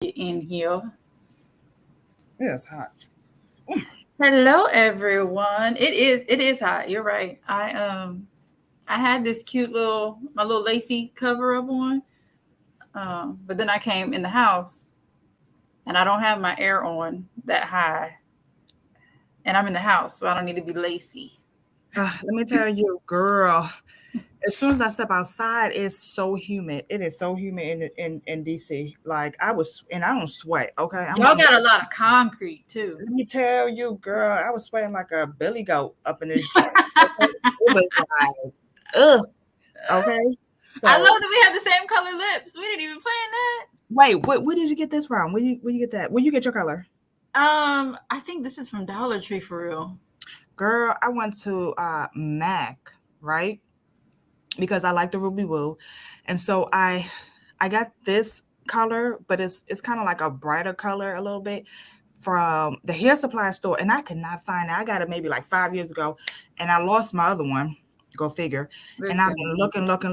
In here. Yeah, it's hot. Hello, everyone. It is hot. You're right. I had this cute my little lacy cover up on, but then I came in the house and I don't have my air on that high, and I'm in the house, so I don't need to be lacy. Let me tell you, girl. As soon as I step outside, it's so humid. It is so humid in DC. Like and I don't sweat. Okay, Y'all got a lot of concrete too. let me tell you, girl. I was sweating like a billy goat up in this joint. Okay, it was like, ugh. Okay, I love so that we have the same color lips. We didn't even plan that. wait, where did you get this from? Where you get that? Where you get your color? I think this is from Dollar Tree for real. Girl, I went to Mac, right? Because I like the ruby woo, and so I got this color, but it's kind of like a brighter color a little bit from the hair supply store, and I could not find it. I got it maybe like 5 years ago, and I lost my other one. Go figure. And I've been Listen, looking.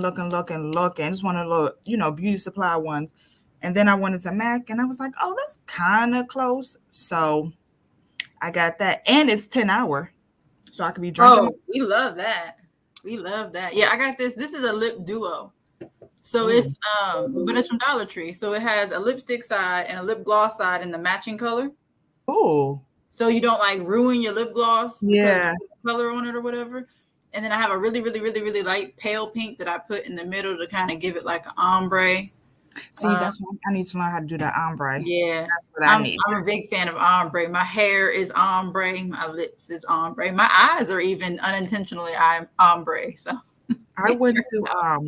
It's one of the beauty supply ones, and then I went into Mac, and I was like, oh, that's kind of close. So I got that, and it's 10 hour, so I could be drinking. oh, we love that. We love that. Yeah, I got this. This is a lip duo. So Ooh. but it's from Dollar Tree. So it has a lipstick side and a lip gloss side in the matching color. Ooh. So you don't like ruin your lip gloss because Yeah. of the color on it or whatever. And then I have a really, really, really, really light pale pink that I put in the middle to kind of give it like an ombre. See, that's what I need to learn how to do that ombre. Yeah. That's what I I'm need. I'm a big fan of ombre. My hair is ombre, my lips is ombre. My eyes are even unintentionally I'm ombre. So I it went works to out.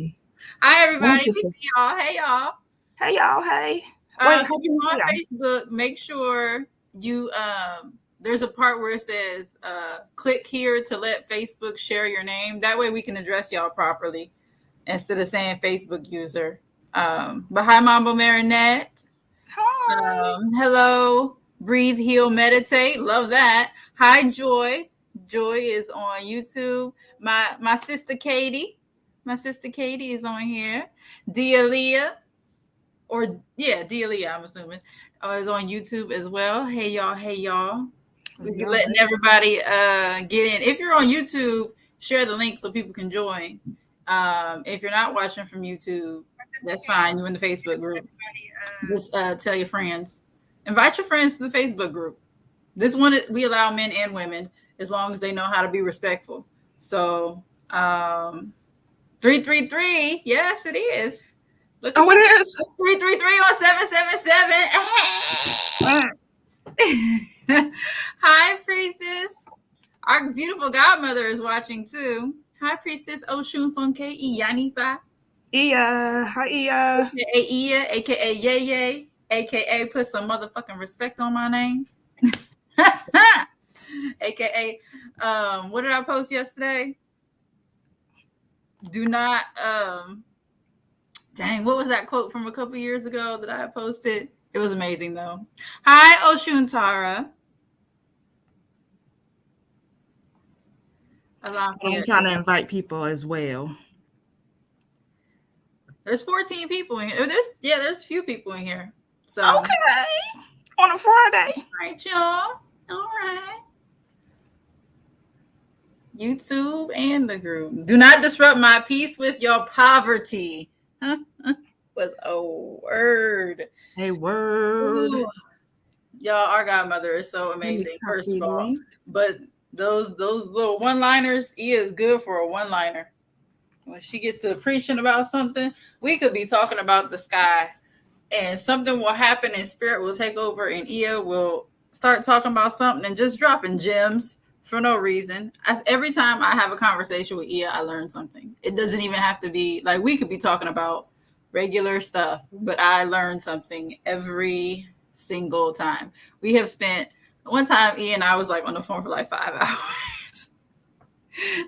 Hi I went everybody. to We see y'all. Hey y'all. hey y'all, hey. Wait, If how do you're you on say that? Facebook, make sure you there's a part where it says click here to let Facebook share your name. That way we can address y'all properly instead of saying Facebook user. But hi Mambo Marinette. Hi. Hello, breathe, heal, meditate. Love that. Hi Joy. Joy is on YouTube. My sister Katie. My sister Katie is on here. Dia Leah or yeah, Delia, I'm assuming, is on YouTube as well. Hey y'all, hey y'all. We be Y'all letting ready? everybody get in. If you're on YouTube, share the link so people can join. If you're not watching from YouTube, that's fine. You're in the Facebook group. Just tell your friends. Invite your friends to the Facebook group. This one we allow men and women as long as they know how to be respectful. So 333, yes, it is. Look at Oh, the it is. 333 on 777. Hi, Priestess. Our beautiful godmother is watching too. Hi, Priestess Oshun Funke Iyanifa, Iya. Hi, Iya. aka Iya, aka Yeye, aka put some motherfucking respect on my name. aka what did I post yesterday? Do not dang, what was that quote from a couple years ago that I posted? It was amazing though. Hi, Oshun Tara. I'm Alafia. trying to invite people as well. There's 14 people in here. There's a few people in here. So, all Okay. On a Friday. right, y'all. All right. YouTube and the group. Do not disrupt my peace with your poverty. Was a word. Hey, word. Ooh. Y'all, our godmother is so Let me amazing, first of copy the all. link. But those little one-liners, he is good for a one-liner. When she gets to preaching about something, we could be talking about the sky and something will happen and spirit will take over and Ia will start talking about something and just dropping gems for no reason. Every time I have a conversation with Ia, I learn something. It doesn't even have to be like we could be talking about regular stuff, but I learn something every single time. We have spent one time Ia and I was like on the phone for like 5 hours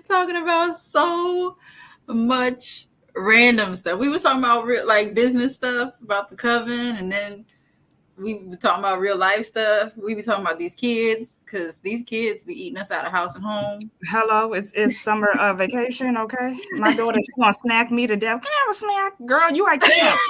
talking about so much random stuff. We was talking about like business stuff about the coven, and then We be talking about real life stuff. We be talking about these kids because these kids be eating us out of house and home. Hello, it's summer vacation, okay? My daughter, she gonna snack me to death. Can I have a snack? Girl, you at camp.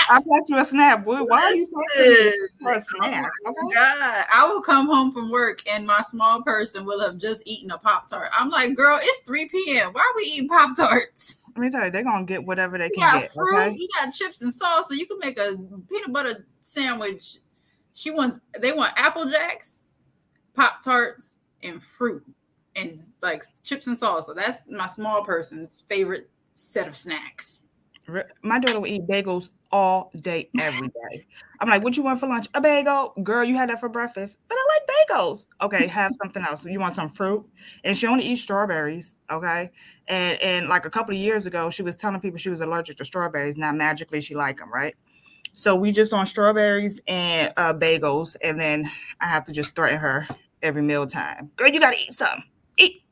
I got you a snack, boy. Why are you texting me Listen, for a oh snack? my Okay. God. I will come home from work and my small person will have just eaten a Pop Tart. I'm like, girl, it's 3 p.m. Why are we eating Pop Tarts? Let me tell you, they're gonna get whatever they You can got get, fruit, okay? you got chips and salsa. You can make a peanut butter sandwich. They want Apple Jacks, Pop Tarts, and fruit, and like chips and salsa. That's my small person's favorite set of snacks. My daughter will eat bagels all day, every day. I'm like, what you want for lunch? A bagel. Girl, you had that for breakfast. But I like bagels. Okay, have something else. You want some fruit? And she only eats strawberries. Okay. And like a couple of years ago, she was telling people she was allergic to strawberries. Now magically she like them, right? So we just on strawberries and bagels, and then I have to just threaten her every meal time. Girl, you gotta eat something. Eat.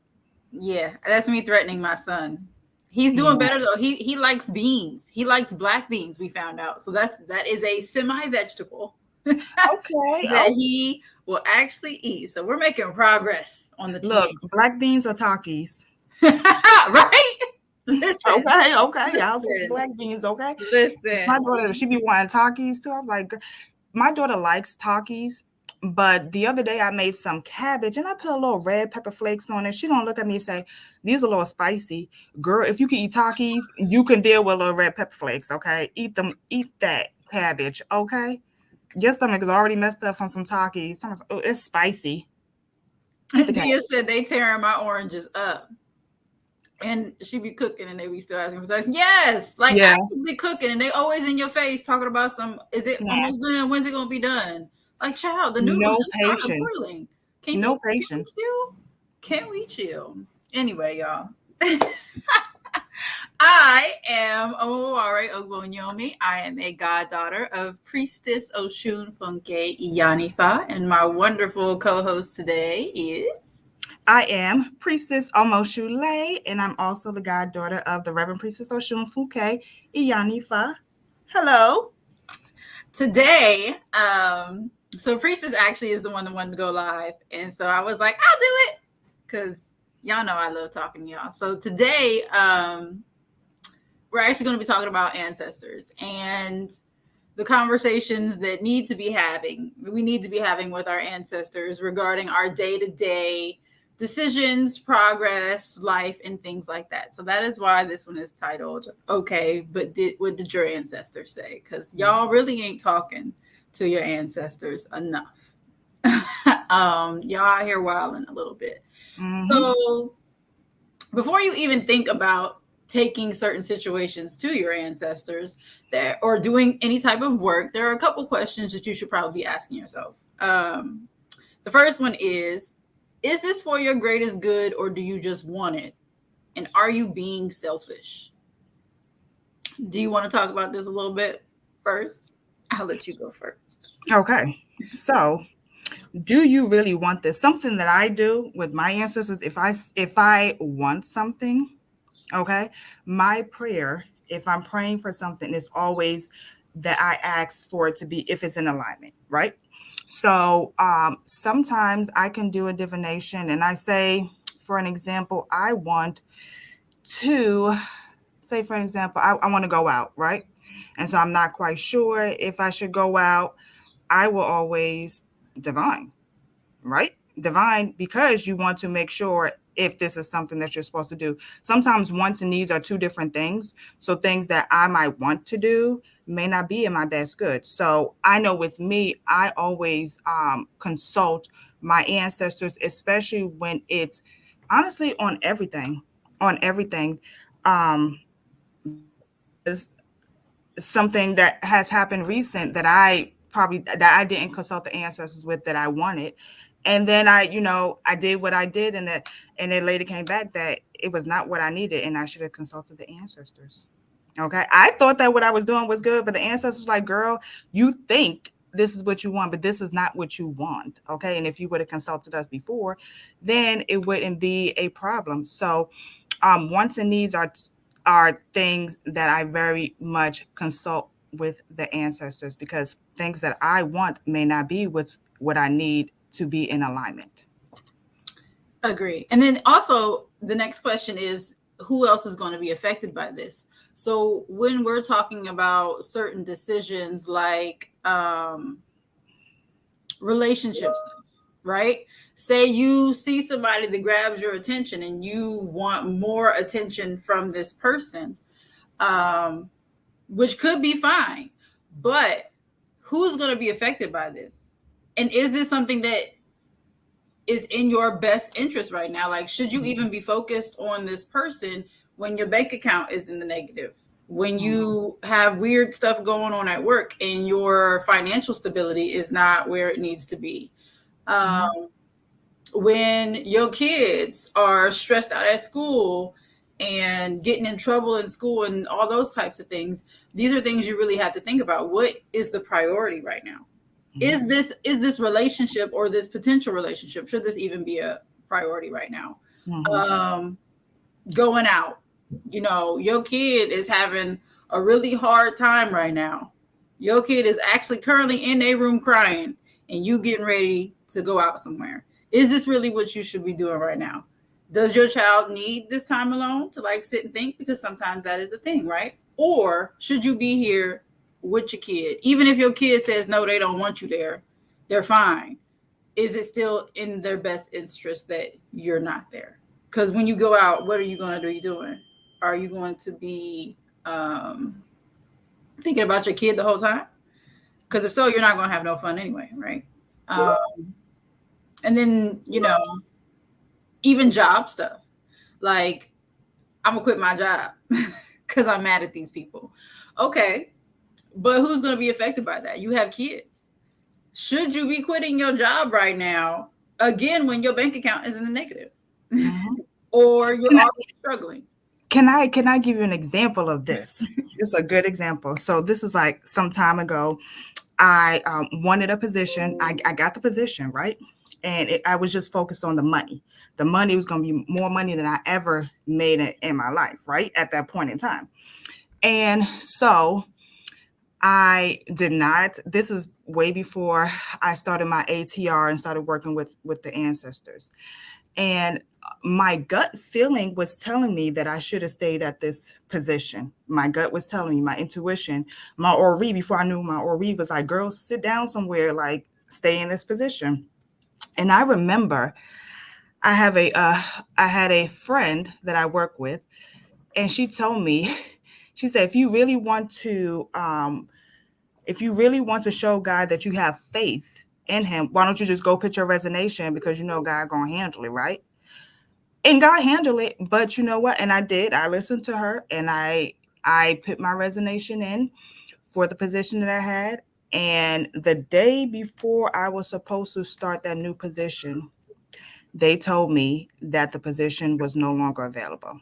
Yeah, that's me threatening my son. He's Yeah. doing better though. He likes beans. He likes black beans. We found out. So that is a semi vegetable Okay. that he will actually eat. So we're making progress on the Look, teenage, black beans or Takis. right? Listen, Okay, okay. I'll take the listen, black beans, okay? listen. My daughter, she be wanting Takis too. I'm like, my daughter likes Takis, but the other day I made some cabbage and I put a little red pepper flakes on it. She gonna look at me and say, these are a little spicy. Girl, if you can eat Takis, you can deal with a little red pepper flakes, okay? Eat them, eat that cabbage, okay? Your stomach is already messed up from some Takis. Oh, it's spicy. Eat the Dia cabbage. said they tearing my oranges up. And she be cooking and they be still asking for sex. Yes, like Yeah, actively cooking and they always in your face talking about some. Is it snack. almost done? When's it gonna be done? Like, child, the noodles No just started patience. boiling. No Can we patience. chill? Can we chill? Anyway, y'all. I am Omoworare Ogbonyomi. I am a goddaughter of Priestess Oshun Funke Iyanifa, and my wonderful co-host today is. I am Priestess Omoshule, and I'm also the goddaughter of the Reverend Priestess Oshunfuke Iyanifa. Hello. Today, so Priestess actually is the one that wanted to go live, and so I was like, I'll do it because y'all know I love talking to y'all. So today, we're actually going to be talking about ancestors and the conversations that we need to be having with our ancestors regarding our day-to-day decisions, progress, life, and things like that. So that is why this one is titled "Okay, but what did your ancestors say?" Because y'all really ain't talking to your ancestors enough. Y'all out here wilding a little bit. Mm-hmm. So before you even think about taking certain situations to your ancestors there or doing any type of work, there are a couple questions that you should probably be asking yourself. The first one is this for your greatest good or do you just want it? And are you being selfish? Do you want to talk about this a little bit first? I'll let you go first. Okay. So, do you really want this? Something that I do with my ancestors, if I want something, okay, my prayer, if I'm praying for something, is always that I ask for it to be if it's in alignment, right? So sometimes I can do a divination and I say, for an example, I want to say, for example, I want to go out, right? And so I'm not quite sure if I should go out. I will always divine, right? Divine, because you want to make sure if this is something that you're supposed to do. Sometimes wants and needs are two different things. So things that I might want to do may not be in my best good. So I know with me, I always consult my ancestors, especially when it's honestly on everything. Because something that has happened recent that I didn't consult the ancestors with that I wanted. And then I did what I did and it later came back that it was not what I needed and I should have consulted the ancestors. Okay. I thought that what I was doing was good, but the ancestors was like, girl, you think this is what you want, but this is not what you want. Okay. And if you would have consulted us before, then it wouldn't be a problem. So wants and needs are things that I very much consult with the ancestors, because things that I want may not be what I need to be in alignment. Agree. And then also the next question is, who else is going to be affected by this? So when we're talking about certain decisions like relationship stuff, right? Say you see somebody that grabs your attention and you want more attention from this person, um, which could be fine, but who's going to be affected by this? And is this something that is in your best interest right now? Like, should you even be focused on this person when your bank account is in the negative? When you have weird stuff going on at work and your financial stability is not where it needs to be? When your kids are stressed out at school and getting in trouble in school and all those types of things, these are things you really have to think about. What is the priority right now? Is this relationship or this potential relationship, should this even be a priority right now? Going out, your kid is having a really hard time right now. Your kid is actually currently in a room crying and you getting ready to go out somewhere. Is this really what you should be doing right now? Does your child need this time alone to like sit and think? Because sometimes that is a thing, right? Or should you be here with your kid? Even if your kid says no, they don't want you there, they're fine. Is it still in their best interest that you're not there? Because when you go out, what are you going to be doing? Are you going to be thinking about your kid the whole time? Because if so, you're not going to have no fun anyway, right? And then, even job stuff. Like, I'm going to quit my job because I'm mad at these people. Okay, but who's going to be affected by that? You have kids. Should you be quitting your job right now, again, when your bank account is in the negative? Or you're already struggling? Can I give you an example of this? It's a good example. So this is like some time ago. I wanted a position. I got the position, right? And I was just focused on the money. The money was going to be more money than I ever made in my life, right? At that point in time. And so I did not. This is way before I started my ATR and started working with the ancestors. And my gut feeling was telling me that I should have stayed at this position. My gut was telling me, my intuition, my Ori, before I knew my Ori was like, girl, sit down somewhere, like stay in this position. And I remember I had a friend that I work with, and she told me, she said, if you really want to show God that you have faith in him, why don't you just go put your resignation, because you know God gonna handle it, right? And God handled it. But you know what? And I did. I listened to her, and I put my resignation in for the position that I had. And the day before I was supposed to start that new position, they told me that the position was no longer available.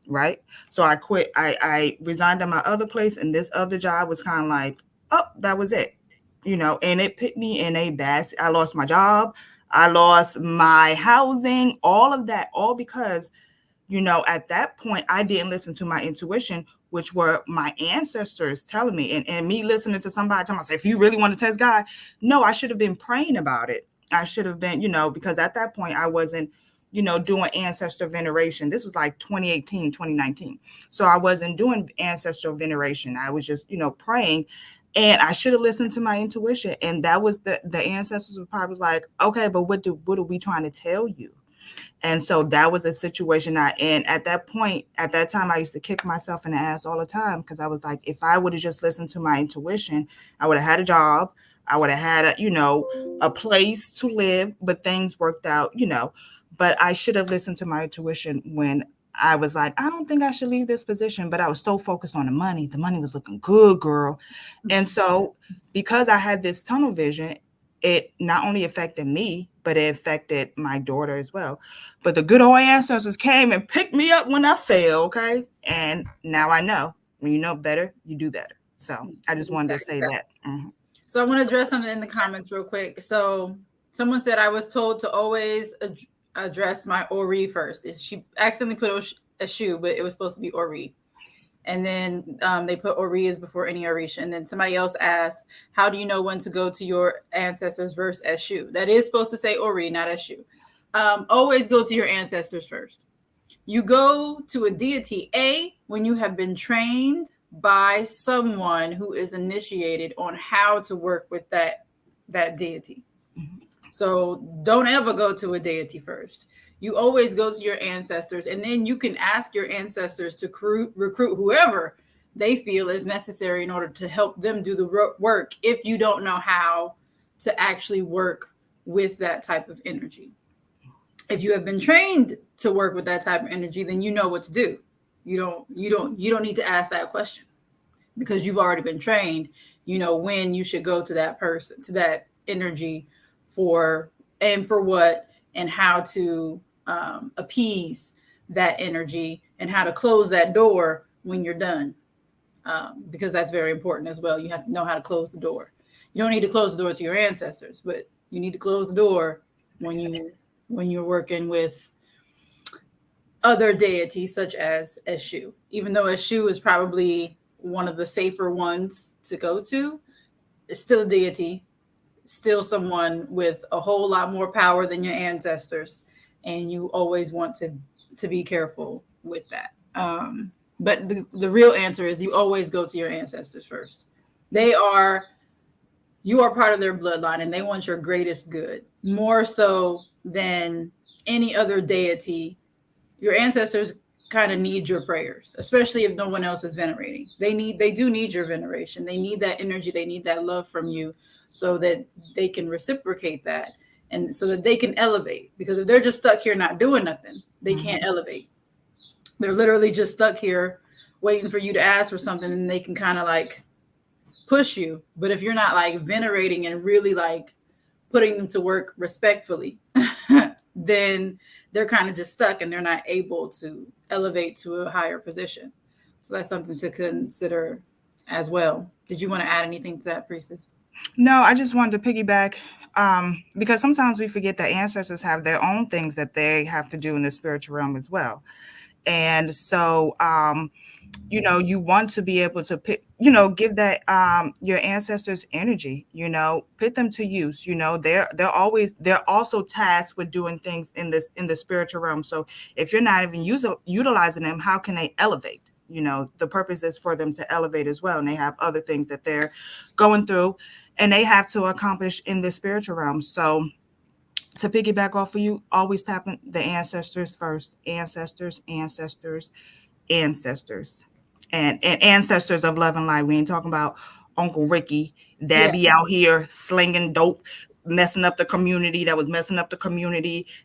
Right. So I quit. I resigned at my other place, and this other job was kind of like, oh, that was it. And it put me in a bad. I lost my job. I lost my housing, all of that, all because, at that point, I didn't listen to my intuition, which were my ancestors telling me, and me listening to somebody tell myself, if you really want to test God, no, I should have been praying about it. I should have been, because at that point I wasn't, doing ancestor veneration. This was like 2018, 2019. So I wasn't doing ancestral veneration. I was just, praying. And I should have listened to my intuition. And that was the ancestors were probably like, okay, but what are we trying to tell you? And so that was a situation and at that point, at that time, I used to kick myself in the ass all the time, because I was like, if I would have just listened to my intuition, I would have had a job. I would have had a place to live, but things worked out, but I should have listened to my intuition when I was like, I don't think I should leave this position, but I was so focused on the money. The money was looking good, girl. And so because I had this tunnel vision, it not only affected me, but it affected my daughter as well. But the good old ancestors came and picked me up when I fell, okay? And now I know. When you know better, you do better. So I just wanted to say that. Mm-hmm. So I want to address something in the comments real quick. So someone said I was told to always address my Ori first. She accidentally put a shoe, but it was supposed to be Ori. And then they put Orias before any Orisha. And then somebody else asked, how do you know when to go to your ancestors versus Eshu? That is supposed to say Ori, not Eshu. Always go to your ancestors first. You go to a deity, A, when you have been trained by someone who is initiated on how to work with that deity. So don't ever go to a deity first. You always go to your ancestors, and then you can ask your ancestors to recruit whoever they feel is necessary in order to help them do the work if you don't know how to actually work with that type of energy. If you have been trained to work with that type of energy, then you know what to do. You don't need to ask that question because you've already been trained. You know when you should go to that person, to that energy for what and how to appease that energy and how to close that door when you're done, because that's very important as well. You have to know how to close the door. You don't need to close the door to your ancestors, but you need to close the door when you're working with other deities such as Eshu. Even though Eshu is probably one of the safer ones to go to, it's still a deity, still someone with a whole lot more power than your ancestors, and you always want to be careful with that. But the real answer is you always go to your ancestors first. You are part of their bloodline, and they want your greatest good more so than any other deity. Your ancestors kind of need your prayers, especially if no one else is venerating. They do need your veneration. They need that energy. They need that love from you so that they can reciprocate that and so that they can elevate. Because if they're just stuck here not doing nothing, they can't elevate. They're literally just stuck here waiting for you to ask for something, and they can kind of like push you. But if you're not like venerating and really like putting them to work respectfully, then they're kind of just stuck and they're not able to elevate to a higher position. So that's something to consider as well. Did you want to add anything to that, Priestess? No, I just wanted to piggyback because sometimes we forget that ancestors have their own things that they have to do in the spiritual realm as well. And so, you want to be able to pick, give that your ancestors energy, put them to use. They're also tasked with doing things in the spiritual realm. So if you're not even utilizing them, how can they elevate? The purpose is for them to elevate as well, and they have other things that they're going through and they have to accomplish in the spiritual realm. So to piggyback off of you, always tapping the ancestors first. Ancestors, and ancestors of love and light. We ain't talking about Uncle Ricky that be out here slinging dope, messing up the community,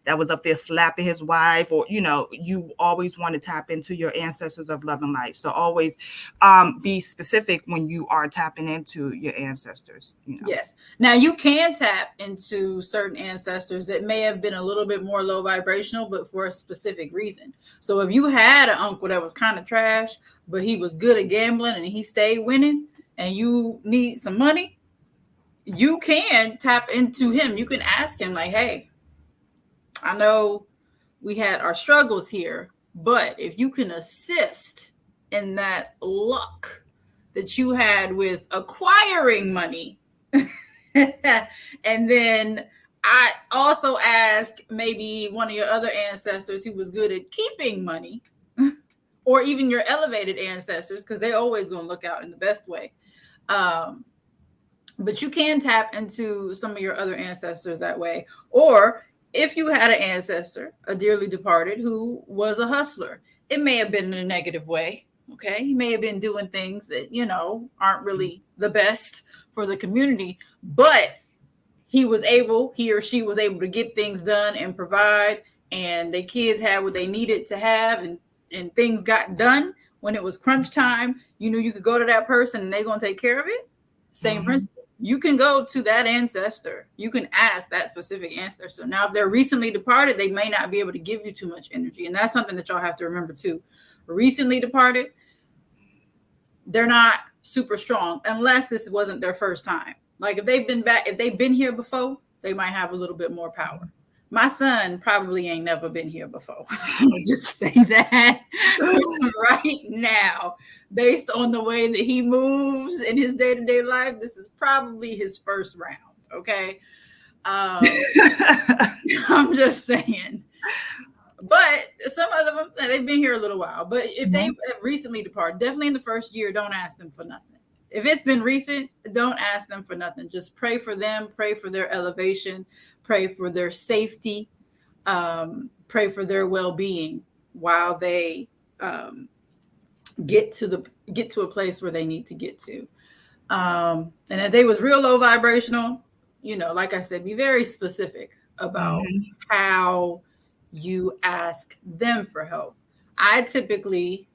that was up there slapping his wife, or you always want to tap into your ancestors of love and light. So always be specific when you are tapping into your ancestors. Yes. Now you can tap into certain ancestors that may have been a little bit more low vibrational, but for a specific reason. So if you had an uncle that was kind of trash, but he was good at gambling and he stayed winning, and you need some money, you can tap into him. You can ask him like, hey, I know we had our struggles here, but if you can assist in that luck that you had with acquiring money, and then I also ask maybe one of your other ancestors who was good at keeping money, or even your elevated ancestors, because they're always going to look out in the best way. But you can tap into some of your other ancestors that way. Or if you had an ancestor, a dearly departed, who was a hustler, it may have been in a negative way. Okay. He may have been doing things that, aren't really the best for the community, but he or she was able to get things done and provide, and the kids had what they needed to have, and things got done when it was crunch time. You knew you could go to that person and they're going to take care of it. Same principle. You can go to that ancestor. You can ask that specific ancestor. Now, if they're recently departed, they may not be able to give you too much energy. And that's something that y'all have to remember too. Recently departed, they're not super strong unless this wasn't their first time. Like if they've been here before, they might have a little bit more power. My son probably ain't never been here before. I'll just say that right now, based on the way that he moves in his day-to-day life, this is probably his first round. Okay. Um, I'm just saying. But some of them, they've been here a little while. But if they have recently departed, definitely in the first year, don't ask them for nothing. If it's been recent, don't ask them for nothing. Just pray for them, pray for their elevation, pray for their safety, pray for their well-being while they get to a place where they need to get to. And if they was real low vibrational, like I said, be very specific about how you ask them for help. I typically,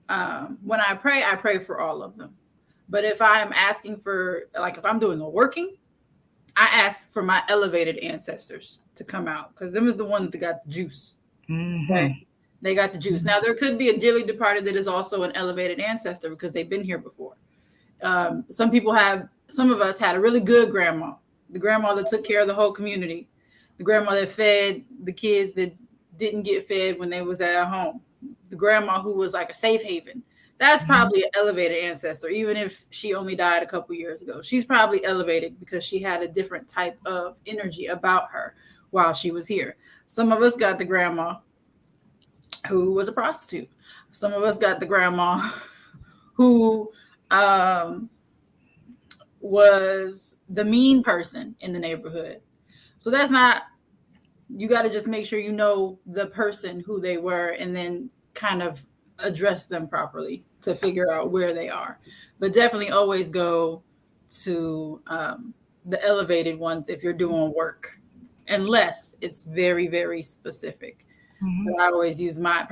when I pray for all of them. But if I'm asking for, like, if I'm doing a working, I ask for my elevated ancestors to come out, because them is the ones that got the juice. Okay? They got the juice. Now, there could be a dearly departed that is also an elevated ancestor because they've been here before. Some of us had a really good grandma, the grandma that took care of the whole community, the grandma that fed the kids that didn't get fed when they was at home, the grandma who was like a safe haven. That's probably an elevated ancestor, even if she only died a couple years ago. She's probably elevated because she had a different type of energy about her while she was here. Some of us got the grandma who was a prostitute. Some of us got the grandma who was the mean person in the neighborhood. So that's not, you got to just make sure you know the person who they were and then kind of address them properly to figure out where they are. But definitely always go to the elevated ones if you're doing work, unless it's very, very specific. But I always use my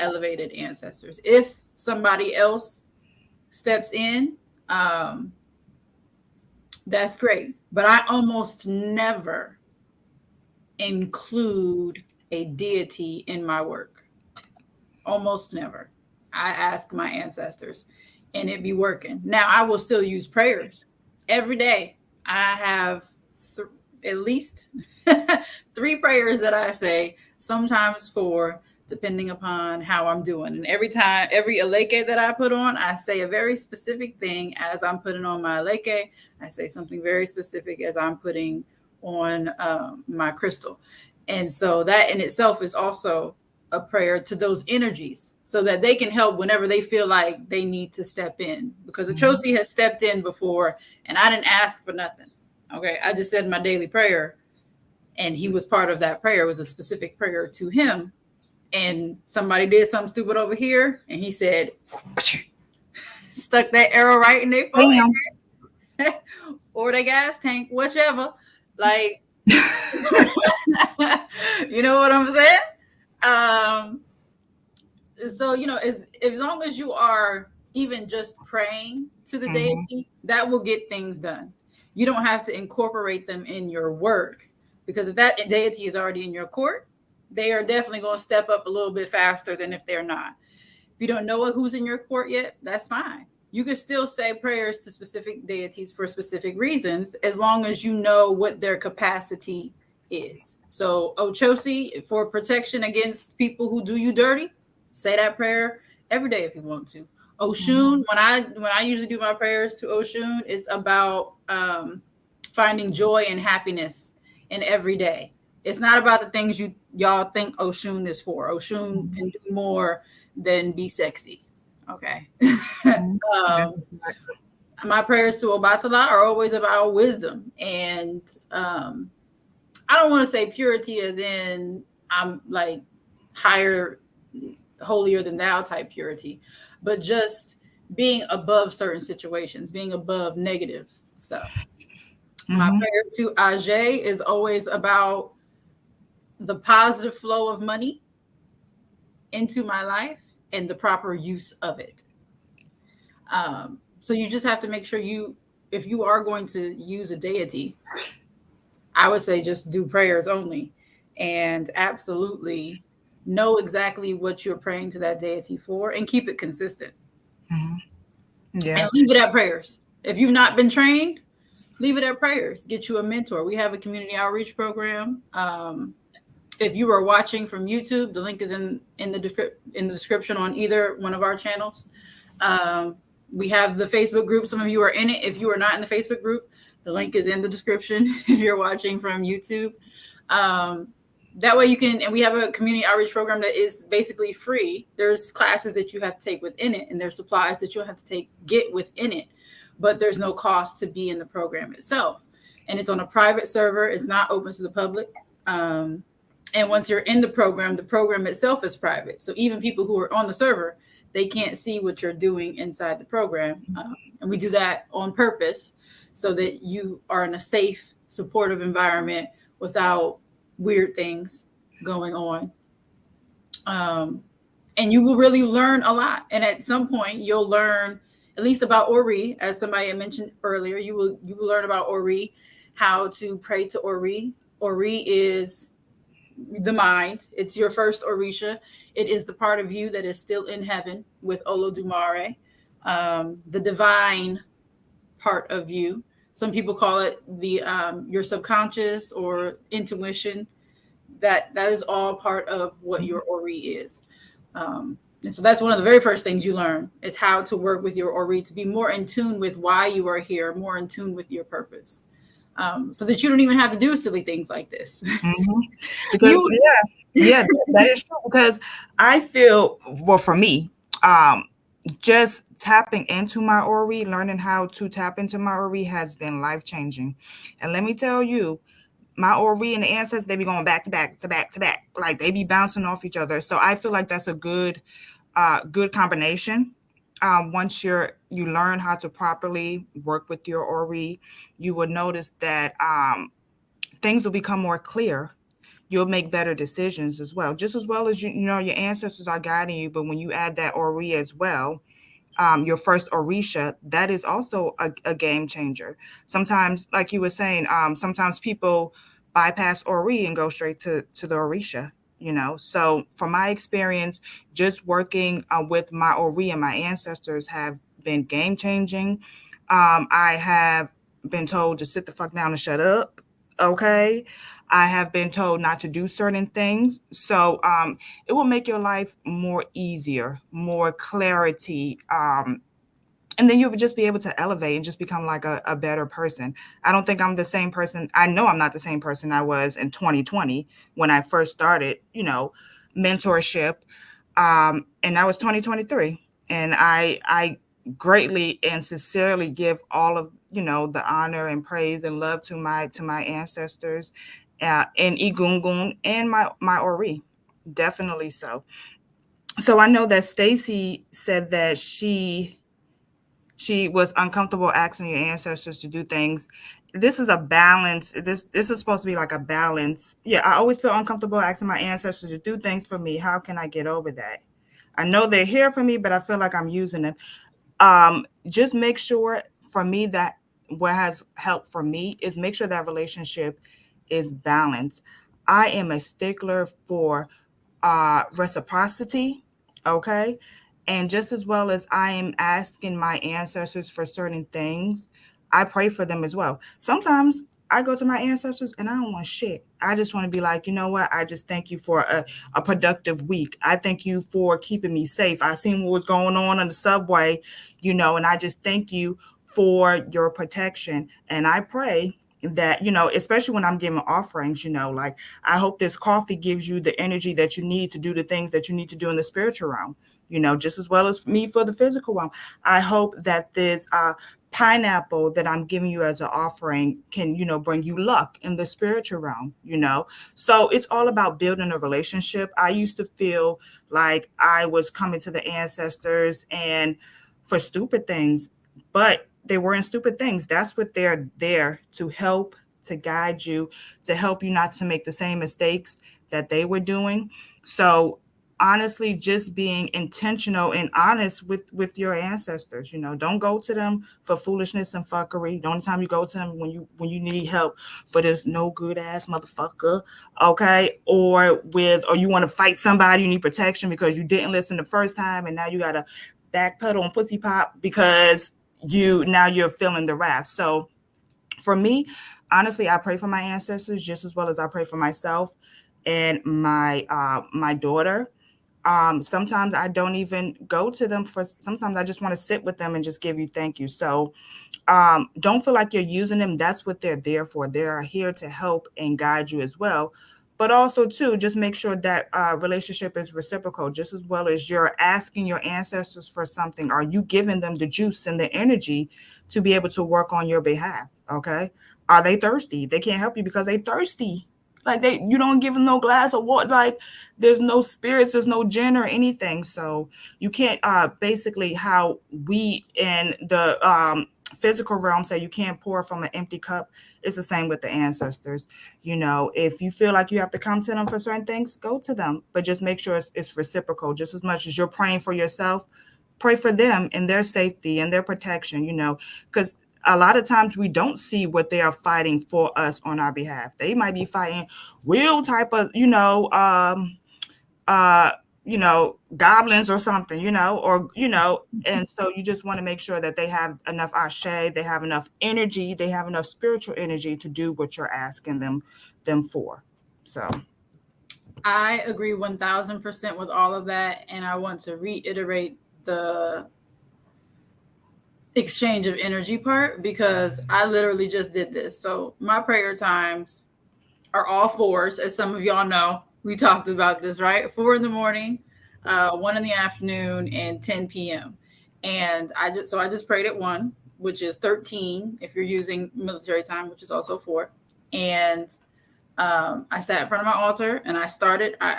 elevated ancestors. If somebody else steps in, that's great. But I almost never include a deity in my work. Almost never. I ask my ancestors and it be working. Now, I will still use prayers every day. I have at least 3 prayers that I say, sometimes 4, depending upon how I'm doing. And every aleke that I put on, I say a very specific thing as I'm putting on my aleke. I say something very specific as I'm putting on my crystal. And so that in itself is also a prayer to those energies so that they can help whenever they feel like they need to step in. Because Achosi has stepped in before and I didn't ask for nothing. Okay. I just said my daily prayer and he was part of that prayer. It was a specific prayer to him. And somebody did something stupid over here and he said, stuck that arrow right in their forehead or their gas tank, whichever. Like, you know what I'm saying? So, as long as you are even just praying to the deity, that will get things done. You don't have to incorporate them in your work, because if that deity is already in your court, they are definitely going to step up a little bit faster than if they're not. If you don't know who's in your court yet, that's fine. You can still say prayers to specific deities for specific reasons, as long as you know what their capacity is. So Ochosi, for protection against people who do you dirty, say that prayer every day if you want to. Oshun, when I usually do my prayers to Oshun, it's about finding joy and happiness in every day. It's not about the things y'all think Oshun is for. Oshun can do more than be sexy. Okay. My prayers to Obatala are always about wisdom, and I don't want to say purity as in I'm like higher, holier than thou type purity, but just being above certain situations, being above negative stuff. My prayer to Ajay is always about the positive flow of money into my life and the proper use of it. So you just have to make sure if you are going to use a deity, I would say just do prayers only, and absolutely know exactly what you're praying to that deity for and keep it consistent. Yeah. And leave it at prayers. If you've not been trained, leave it at prayers. Get you a mentor. We have a community outreach program. If you are watching from YouTube, the link is in the description on either one of our channels. Um, we have the Facebook group. Some of you are in it. If you are not in the Facebook group, the link is in the description if you're watching from YouTube. Um, that way you can, and we have a community outreach program that is basically free. There's classes that you have to take within it, and there's supplies that you'll have to get within it, but there's no cost to be in the program itself. And it's on a private server. It's not open to the public. And once you're in the program itself is private. So even people who are on the server, they can't see what you're doing inside the program. And we do that on purpose so that you are in a safe, supportive environment without weird things going on. And you will really learn a lot. And at some point, you'll learn at least about Ori, as somebody had mentioned earlier. You will learn about Ori, how to pray to Ori. Ori is the mind. It's your first Orisha. It is the part of you that is still in heaven with Olodumare, the divine part of you. Some people call it the your subconscious or intuition. That is all part of what your Ori is. And so that's one of the very first things you learn is how to work with your Ori to be more in tune with why you are here, more in tune with your purpose. So that you don't even have to do silly things like this. Mm-hmm. Because that is true. Because I feel, well, for me, just tapping into my Ori, learning how to tap into my Ori has been life changing. And let me tell you, my Ori and the ancestors, they be going back to back to back to back, like they be bouncing off each other. So I feel like that's a good combination. Once you learn how to properly work with your Ori, you will notice that things will become more clear. You'll make better decisions as well, just as well as you know your ancestors are guiding you. But when you add that Ori as well, your first Orisha, that is also a game changer. Sometimes, like you were saying, sometimes people bypass Ori and go straight to the Orisha. So from my experience, just working with my Ori and my ancestors have been game changing. I have been told to sit the fuck down and shut up. Okay. I have been told not to do certain things. So it will make your life more easier, more clarity. And then you would just be able to elevate and just become like a better person. I don't think I'm the same person. I know I'm not the same person I was in 2020 when I first started, mentorship. And that was 2023. And I greatly and sincerely give all of, the honor and praise and love to my ancestors in Igungun and my Ori. Definitely so. So I know that Stacy said that she was uncomfortable asking your ancestors to do things. This is a balance. This is supposed to be like a balance. Yeah, I always feel uncomfortable asking my ancestors to do things for me. How can I get over that? I know they're here for me, but I feel like I'm using them. Just make sure for me that what has helped for me is make sure that relationship is balanced. I am a stickler for reciprocity. Okay. And just as well as I am asking my ancestors for certain things, I pray for them as well. Sometimes I go to my ancestors and I don't want shit. I just want to be like, you know what? I just thank you for a productive week. I thank you for keeping me safe. I seen what was going on the subway, and I just thank you for your protection. And I pray that, especially when I'm giving offerings, like I hope this coffee gives you the energy that you need to do the things that you need to do in the spiritual realm, just as well as me for the physical realm. I hope that this pineapple that I'm giving you as an offering can, bring you luck in the spiritual realm. So it's all about building a relationship. I used to feel like I was coming to the ancestors and for stupid things, but they weren't stupid things. That's what they're there to help, to guide you, to help you not to make the same mistakes that they were doing. So honestly, just being intentional and honest with your ancestors. Don't go to them for foolishness and fuckery. The only time you go to them when you need help for this no good ass motherfucker, okay? Or you want to fight somebody, you need protection because you didn't listen the first time and now you gotta backpedal and pussy pop because you're feeling the wrath. So For me, honestly, I pray for my ancestors just as well as I pray for myself and my daughter. Sometimes I don't even go to them for. Sometimes I just want to sit with them and just give you thank you. So don't feel like you're using them. That's what they're there for. They are here to help and guide you as well. But also, too, just make sure that relationship is reciprocal, just as well as you're asking your ancestors for something. Are you giving them the juice and the energy to be able to work on your behalf? Okay. Are they thirsty? They can't help you because they thirsty. Like you don't give them no glass of water. Like there's no spirits, there's no gin or anything. So you can't basically how we in the physical realm say you can't pour from an empty cup. It's the same with the ancestors. You know, if you feel like you have to come to them for certain things, go to them, but just make sure it's reciprocal. Just as much as you're praying for yourself, pray for them and their safety and their protection. You know, because a lot of times we don't see what they are fighting for us on our behalf. They might be fighting real type of, uh, goblins or something, or, and so you just want to make sure that they have enough ashe, they have enough energy, they have enough spiritual energy to do what you're asking them for. So, I agree 1000% with all of that. And I want to reiterate the exchange of energy part because I literally just did this. So my prayer times are all fours, as some of y'all know. We talked about this, right? 4 in the morning, 1 in the afternoon, and 10 p.m. And I just prayed at 1, which is 13 if you're using military time, which is also 4. And I sat in front of my altar and I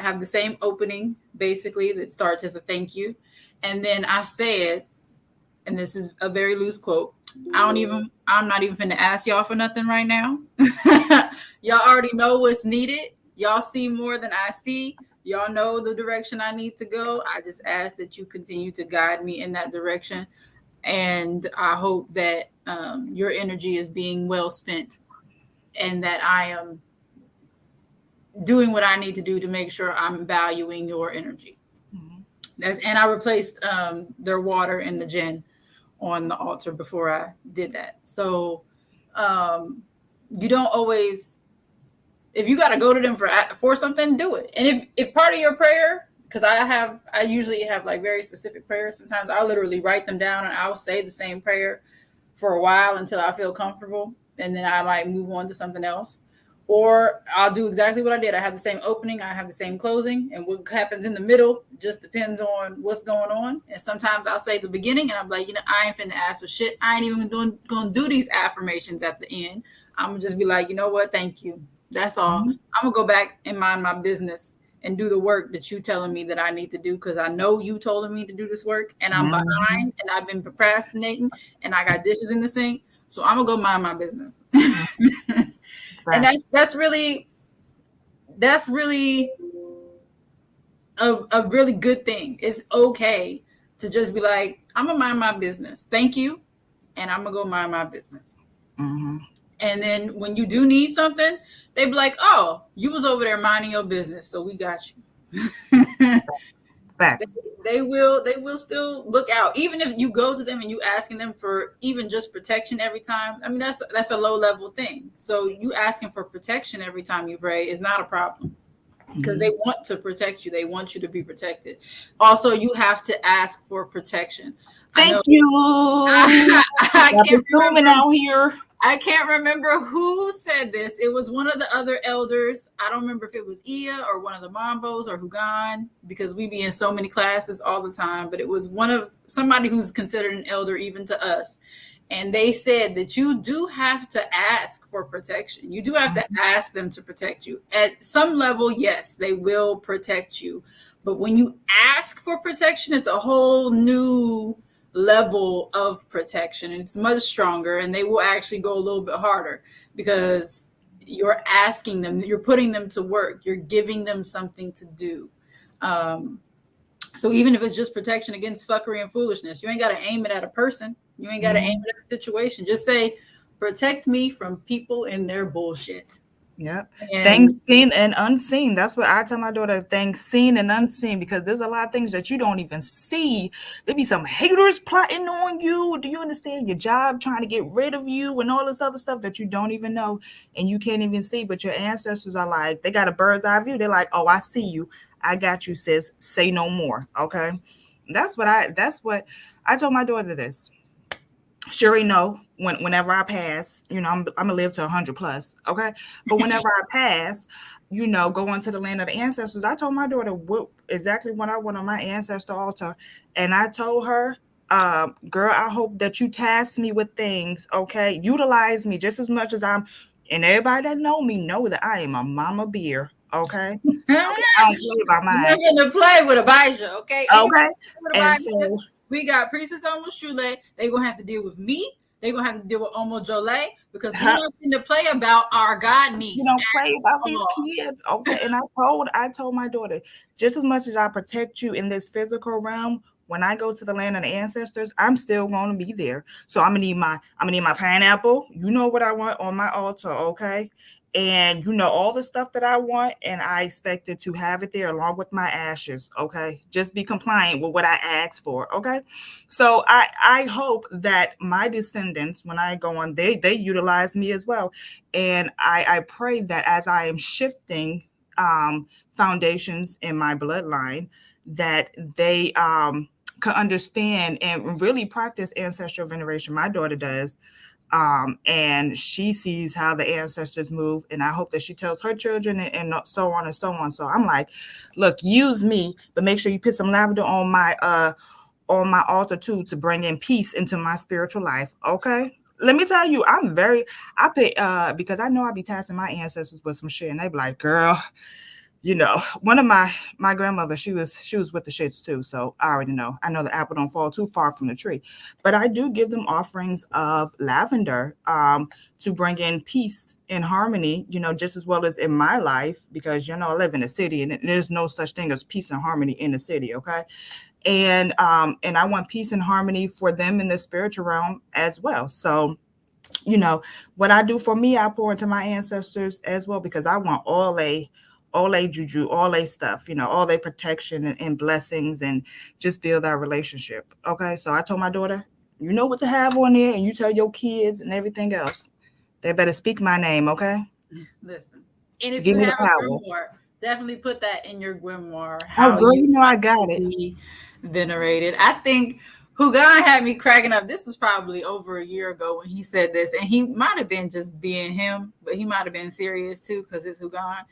have the same opening basically that starts as a thank you. And then I said, and this is a very loose quote, I'm not even finna ask y'all for nothing right now. Y'all already know what's needed. Y'all see more than I see. Y'all know the direction I need to go. I just ask that you continue to guide me in that direction. And I hope that your energy is being well spent and that I am doing what I need to do to make sure I'm valuing your energy. And I replaced their water in the gin on the altar before I did that. So you don't always, if you got to go to them for something, do it. And if part of your prayer, because I usually have like very specific prayers. Sometimes I'll literally write them down and I'll say the same prayer for a while until I feel comfortable, and then I might move on to something else. Or I'll do exactly what I did. I have the same opening, I have the same closing, and what happens in the middle just depends on what's going on. And sometimes I'll say the beginning, and I'm like, I ain't finna ask for shit. I ain't even gonna do these affirmations at the end. I'm gonna just be like, you know what? Thank you. That's all. mm-hmm. I'm gonna go back and mind my business and do the work that you telling me that I need to do because I know you told me to do this work, and I'm behind, and I've been procrastinating, and I got dishes in the sink. So I'm gonna go mind my business. Right. And that's really a really good thing. It's okay to just be like, I'm gonna mind my business. Thank you, and I'm gonna go mind my business. Mm-hmm. And then when you do need something, they be like, "Oh, you was over there minding your business, so we got you." Facts. They will still look out, even if you go to them and you asking them for even just protection every time. I mean, that's a low level thing. So you asking for protection every time you pray is not a problem because they want to protect you. They want you to be protected. Also, you have to ask for protection. Thank you. I can't remember out here. I can't remember who said this. It was one of the other elders. I don't remember if it was Ia or one of the Mambos or Hugan, because we be in so many classes all the time. But it was somebody who's considered an elder even to us. And they said that you do have to ask for protection. You do have to ask them to protect you. At some level, yes, they will protect you. But when you ask for protection, it's a whole new level of protection, and it's much stronger, and they will actually go a little bit harder because you're asking them, you're putting them to work, you're giving them something to do. So even if it's just protection against fuckery and foolishness, you ain't got to aim it at a person, you ain't got to aim it at a situation. Just say, protect me from people and their bullshit. Yep. And Things seen and unseen. That's what I tell my daughter, things seen and unseen, because there's a lot of things that you don't even see. There be some haters plotting on you. Do you understand? Your job trying to get rid of you and all this other stuff that you don't even know and you can't even see. But your ancestors are like, they got a bird's eye view. They're like, oh, I see you. I got you, sis. Say no more. Okay. That's what I told my daughter this. She already know whenever I pass, I'm gonna live to 100 plus, okay? But whenever I pass, going to the land of the ancestors, I told my daughter exactly what I want on my ancestor altar, and I told her, girl, I hope that you task me with things, okay? Utilize me just as much as and everybody that know me know that I am a mama beer, okay? I don't play by you're not mine, gonna play with Abijah, okay? Anybody okay? with And Abijah, so, we got Priestess Sule. They gonna have to deal with me. They gonna have to deal with Omoworare because we huh, don't need to play about our god you niece don't play about at these all. kids, okay? And I told my daughter, just as much as I protect you in this physical realm, when I go to the land of the ancestors, I'm still going to be there. So I'm gonna need my pineapple. You know what I want on my altar, okay? And you know all the stuff that I want, and I expected to have it there along with my ashes, okay? Just be compliant with what I asked for, okay? So I hope that my descendants, when I go on, they utilize me as well, and I pray that as I am shifting foundations in my bloodline, that they can understand and really practice ancestral veneration. My daughter does. And she sees how the ancestors move, and I hope that she tells her children, and so on and so on. So I'm like, look, use me, but make sure you put some lavender on my altar too, to bring in peace into my spiritual life. Okay. Let me tell you, I pay because I know I be tasking my ancestors with some shit, and they be like, girl, one of my grandmother, she was with the shits too, so I already know. I know the apple don't fall too far from the tree, but I do give them offerings of lavender, to bring in peace and harmony, just as well as in my life, because I live in a city, and there's no such thing as peace and harmony in the city, okay? And I want peace and harmony for them in the spiritual realm as well. So, you know, what I do for me, I pour into my ancestors as well, because I want all a juju, all a stuff, all a protection and blessings, and just build our relationship. Okay. So I told my daughter, you know what to have on there, and you tell your kids and everything else. They better speak my name, okay? Listen, and if Give you me have the a power. grimoire, definitely put that in your grimoire. Oh How girl, you you know I want to got it. be venerated. I think Hugan had me cracking up. This was probably over a year ago when he said this, and he might have been just being him, but he might have been serious too because it's Hugan.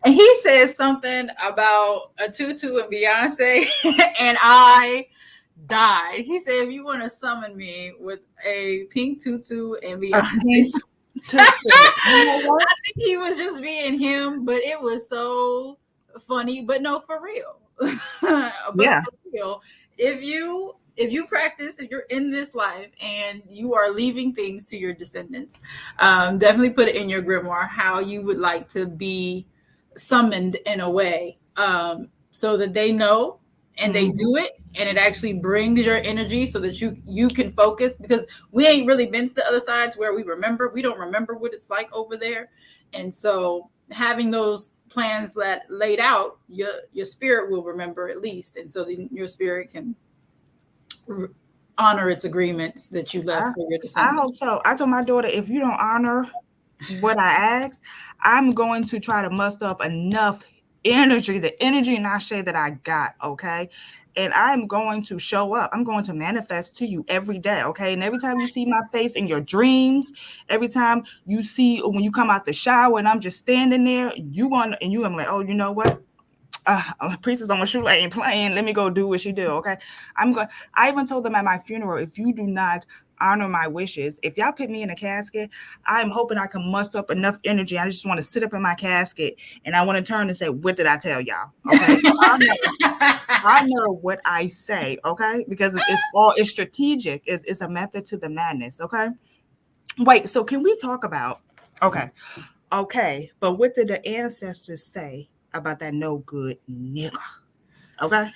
And he said something about a tutu and Beyonce, and I died. He said, if you want to summon me with a pink tutu and A Beyonce, pink tutu. You know what? I think he was just being him, but it was so funny. But no, for real. But Yeah. for real, if you practice, if you're in this life and you are leaving things to your descendants, definitely put it in your grimoire how you would like to be summoned in a way, so that they know and they Hmm. do it, and it actually brings your energy so that you can focus, because we ain't really been to the other sides where we don't remember what it's like over there. And so having those plans that laid out, your spirit will remember at least, and so your spirit can honor its agreements that you left I, for your I descendants. hope so. I told my daughter, if you don't honor what I asked, I'm going to try to muster up enough energy, the energy and Ashe that I got, okay? And I'm going to show up. I'm going to manifest to you every day, okay? And every time you see my face in your dreams, every time you see when you come out the shower and I'm just standing there, you're like, oh, you know what? Priestess on my shoe ain't playing. Let me go do what she do. Okay. I'm going. I even told them at my funeral, if you do not honor my wishes, if y'all put me in a casket, I'm hoping I can muster up enough energy. I just want to sit up in my casket, and I want to turn and say, "What did I tell y'all?" Okay. So I know what I say. Okay, because it's strategic. It's a method to the madness. Okay. Wait. So can we talk about? Okay. Okay. But what did the ancestors say about that no good nigga? Okay.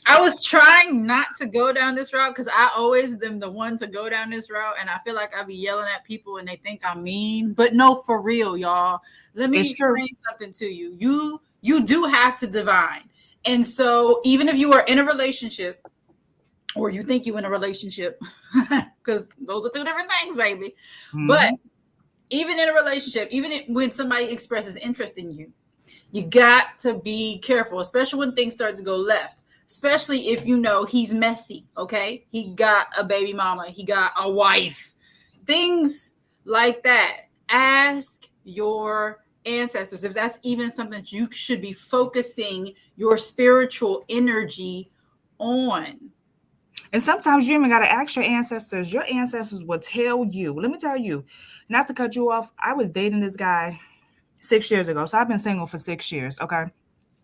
I was trying not to go down this route because I always am the one to go down this route, and I feel like I be yelling at people and they think I'm mean. But no, for real, y'all. Let me It's true. explain something to you. You do have to divine, and so even if you are in a relationship or you think you in a relationship, because those are two different things, baby. But Hmm. even in a relationship, even when somebody expresses interest in you, you got to be careful, especially when things start to go left. Especially if you know he's messy, okay? He got a baby mama, he got a wife, things like that. Ask your ancestors if that's even something that you should be focusing your spiritual energy on. And sometimes you even got to ask your ancestors. Your ancestors will tell you. Let me tell you, not to cut you off, I was dating this guy 6 years ago. So I've been single for 6 years. Okay.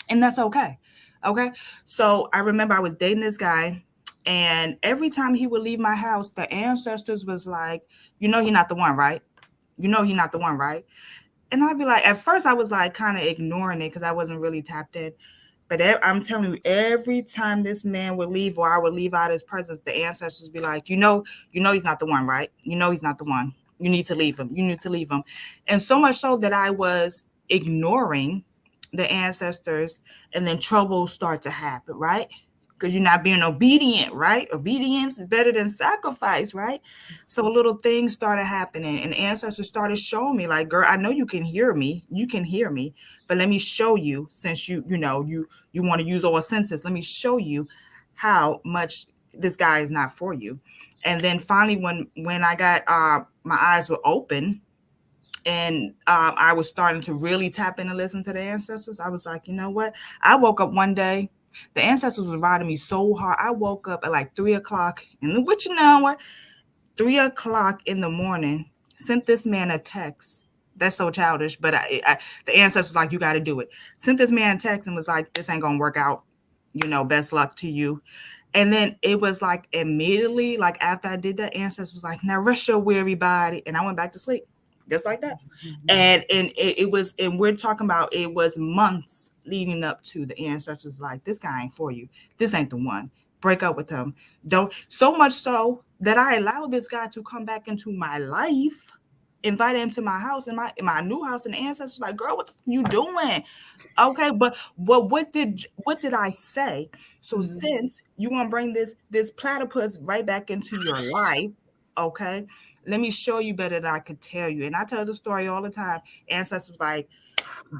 And that's okay. Okay. So I remember I was dating this guy. And every time he would leave my house, the ancestors was like, you know, he's not the one, right? You know, he's not the one, right? And I'd be like, at first I was like kind of ignoring it because I wasn't really tapped in. But I'm telling you, every time this man would leave or I would leave out his presence, the ancestors be like, you know, he's not the one, right? You know, he's not the one. You need to leave him. You need to leave him. And so much so that I was ignoring the ancestors, and then trouble start to happen, right? Because you're not being obedient, right? Obedience is better than sacrifice, right? So little things started happening, and ancestors started showing me, like, girl, I know you can hear me. You can hear me, but let me show you, since you want to use all senses, let me show you how much this guy is not for you. And then finally, when I got my eyes were open, and I was starting to really tap in and listen to the ancestors, I was like, you know what? I woke up one day. The ancestors was riding me so hard. I woke up at like 3 o'clock, and what you know what? 3 o'clock in the morning, sent this man a text. That's so childish, but the ancestors like, you got to do it. Sent this man a text and was like, this ain't gonna work out. You know, best luck to you. And then it was like immediately, like after I did that, ancestors was like, now rest your weary body, and I went back to sleep, just like that. And it was, and we're talking about, it was months leading up to the ancestors like, this guy ain't for you. This ain't the one. Break up with him. Don't. So much so that I allowed this guy to come back into my life, invited him to my house, in my new house, and the ancestors like, girl, what the you doing? Okay, but what did I say? So Mhm. since you want to bring this platypus right back into your life, okay, let me show you better than I could tell you. And I tell the story all the time. Ancestors like,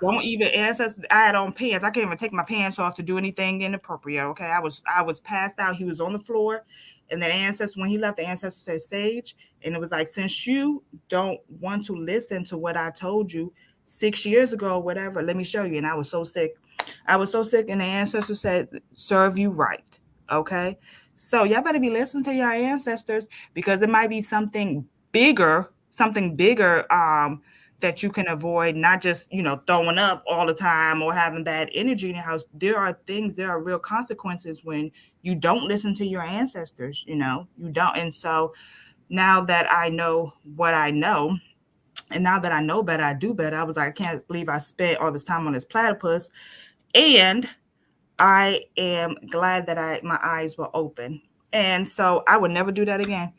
don't even, ancestors. I had on pants. I can't even take my pants off to do anything inappropriate. Okay, I was passed out. He was on the floor, and then ancestor, when he left, the ancestor said, "Sage," and it was like, since you don't want to listen to what I told you 6 years ago, or whatever, let me show you. And I was so sick. I was so sick, and the ancestor said, "Serve you right." Okay, so y'all better be listening to your ancestors, because it might be something bigger. That you can avoid, not just throwing up all the time or having bad energy in your house. There are real consequences when you don't listen to your ancestors. You don't. And so now that I know what I know, and now that I know better, I do better. I was like, I can't believe I spent all this time on this platypus. And I am glad that my eyes were open. And so I would never do that again.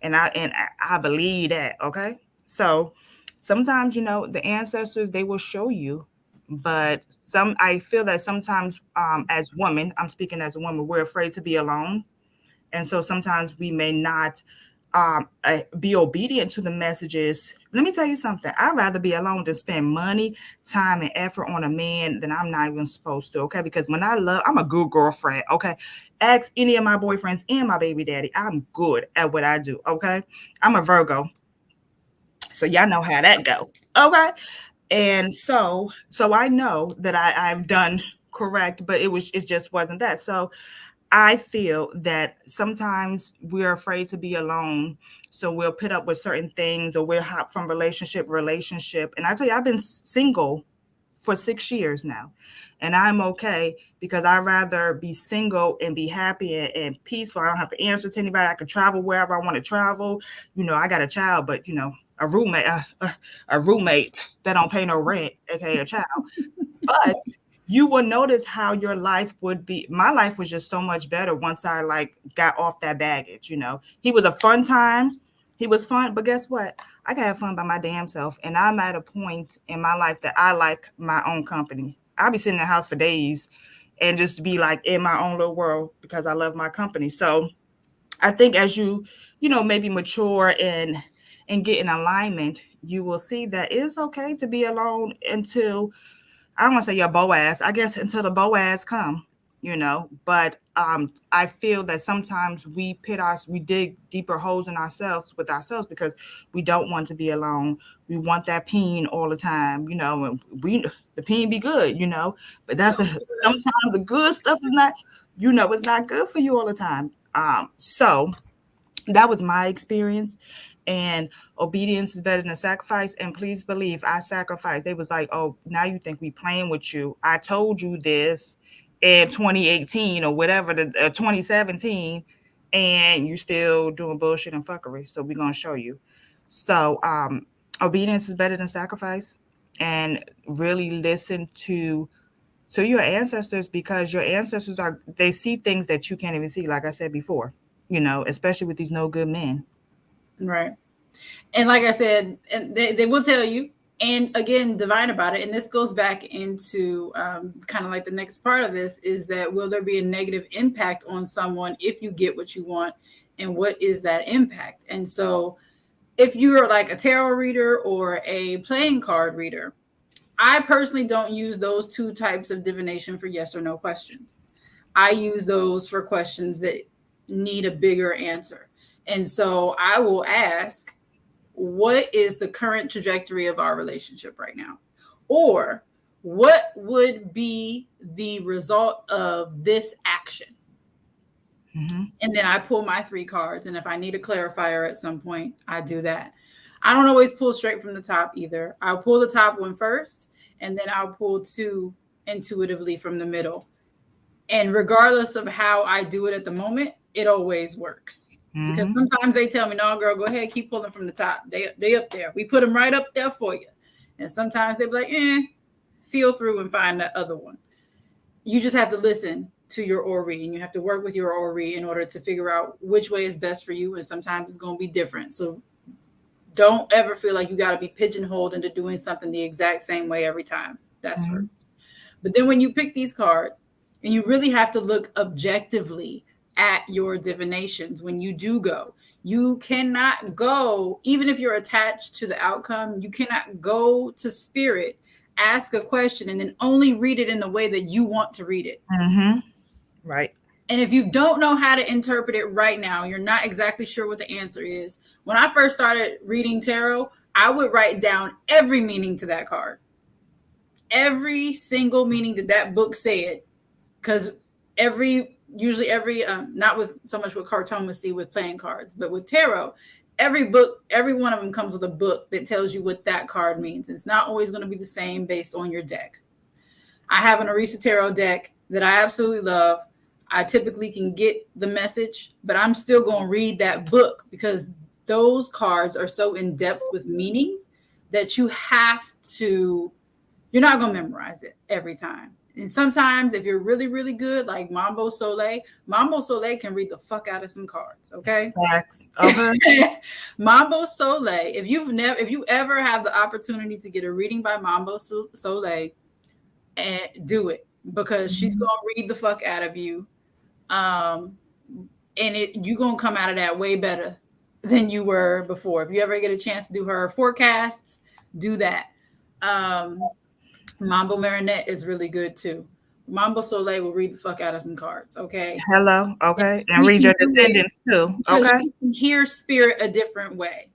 And I believe that, okay? So sometimes, the ancestors, they will show you, but I feel that sometimes, as women, I'm speaking as a woman, we're afraid to be alone. And so sometimes we may not be obedient to the messages. Let me tell you something. I'd rather be alone than spend money, time, and effort on a man than I'm not even supposed to. Okay, because I'm a good girlfriend. Okay, ask any of my boyfriends and my baby daddy. I'm good at what I do. Okay, I'm a Virgo, so y'all know how that go. Okay, and so I know that I've done correct, but it just wasn't that. So I feel that sometimes we're afraid to be alone. So we'll put up with certain things, or we'll hop from relationship. And I tell you, I've been single for 6 years now. And I'm okay, because I'd rather be single and be happy and peaceful. I don't have to answer to anybody. I can travel wherever I want to travel. I got a child, but a roommate, a roommate that don't pay no rent, aka a child. But you will notice how your life would be. My life was just so much better once I like got off that baggage, you know. He was a fun time. He was fun, but guess what? I can have fun by my damn self. And I'm at a point in my life that I like my own company. I'll be sitting in the house for days and just be like in my own little world because I love my company. So I think as you know, maybe mature and get in alignment, you will see that it's okay to be alone until I don't want to say your Boaz, I guess until the Boaz come, you know. But I feel that sometimes we dig deeper holes in ourselves with ourselves because we don't want to be alone. We want that peen all the time, you know. And we the peen be good, you know, but So sometimes the good stuff is not, you know, it's not good for you all the time. So that was my experience, and obedience is better than sacrifice, and please believe I sacrificed. They was like, oh, now you think we playing with you. I told you this in 2018 or whatever, the 2017, and you still doing bullshit and fuckery, so we're gonna show you. So obedience is better than sacrifice, and really listen to your ancestors, because your ancestors are, they see things that you can't even see, like I said before, you know, especially with these no good men. right. And like I said, and they will tell you, and again, divine about it. And this goes back into kind of like the next part of this is that will there be a negative impact on someone if you get what you want? And what is that impact? And so if you're like a tarot reader or a playing card reader, I personally don't use those two types of divination for yes or no questions. I use those for questions that need a bigger answer. And so I will ask, what is the current trajectory of our relationship right now? Or what would be the result of this action? Mm-hmm. And then I pull my three cards. And if I need a clarifier at some point, I do that. I don't always pull straight from the top either. I'll pull the top one first, and then I'll pull two intuitively from the middle. And regardless of how I do it at the moment, it always works. Because Mm-hmm. sometimes they tell me, no, girl, go ahead, keep pulling from the top. They up there. We put them right up there for you. And sometimes they be like, feel through and find that other one. You just have to listen to your Ori, and you have to work with your Ori in order to figure out which way is best for you. And sometimes it's going to be different. So don't ever feel like you got to be pigeonholed into doing something the exact same way every time. That's Mm-hmm. first. But then when you pick these cards, and you really have to look objectively at your divinations when you do go. You cannot go, even if you're attached to the outcome, you cannot go to spirit, ask a question, and then only read it in the way that you want to read it. Mm-hmm. Right. And if you don't know how to interpret it right now, you're not exactly sure what the answer is. When I first started reading tarot, I would write down every meaning to that card, every single meaning that that book said, because usually every not with so much with cartomancy with playing cards, but with tarot, every book, every one of them comes with a book that tells you what that card means. It's not always going to be the same based on your deck. I have an Arisa Tarot deck that I absolutely love. I typically can get the message, but I'm still going to read that book because those cards are so in depth with meaning that you're not going to memorize it every time. And sometimes if you're really, really good, like Mambo Soleil can read the fuck out of some cards. Okay. Facts. Okay. Mambo Soleil, if you ever have the opportunity to get a reading by Mambo Soleil, and do it, because she's Mm-hmm. gonna read the fuck out of you. Um, and you're gonna come out of that way better than you were before. If you ever get a chance to do her forecasts, do that. Um, Mambo Marinette is really good too. Mambo Soleil will read the fuck out of some cards, okay? Hello. Okay. And She read can your do it descendants too. because Okay. she can hear spirit a different way.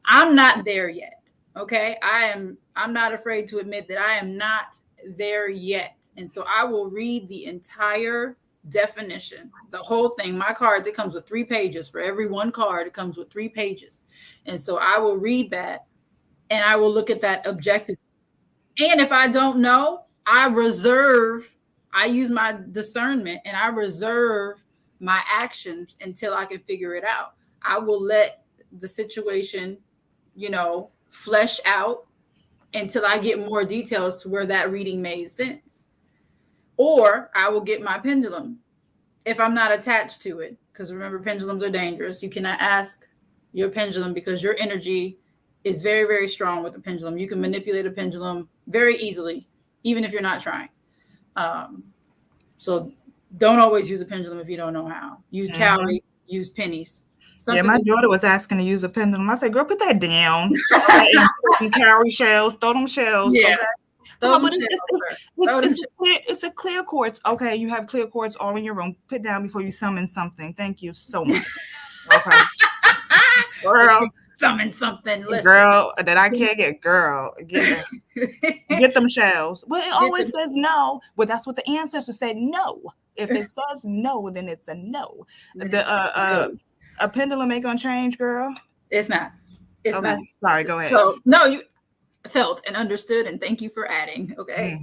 I'm not there yet, okay? I'm not afraid to admit that I am not there yet. And so I will read the entire definition, the whole thing. My cards, it comes with 3 pages. For every one card, it comes with 3 pages. And so I will read that, and I will look at that objectively. And if I don't know, I use my discernment, and I reserve my actions until I can figure it out. I will let the situation, flesh out until I get more details to where that reading made sense. Or I will get my pendulum if I'm not attached to it. Because remember, pendulums are dangerous. You cannot ask your pendulum because your energy is very, very strong with the pendulum. You can manipulate a pendulum very easily, even if you're not trying. Um, so don't always use a pendulum if you don't know how. Use calorie, use pennies. Yeah, Something my that daughter was asking to use a pendulum. I said, girl, put that down. Okay, and put some cowrie shells, throw them shells, yeah, okay? throw them But shells, sir. Throw them shells. it's a clear quartz. Okay, you have clear quartz all in your room. Put down before you summon something. Thank you so much. Okay. Girl, Summon something. Listen. girl, that I can't get. Girl, get them shells. Well, it always says no. Well, that's what the ancestors said. No. If it says no, then it's a no. A pendulum ain't gonna change, girl. It's not. It's okay. not. Sorry, go ahead. So no, you felt and understood, and thank you for adding. Okay.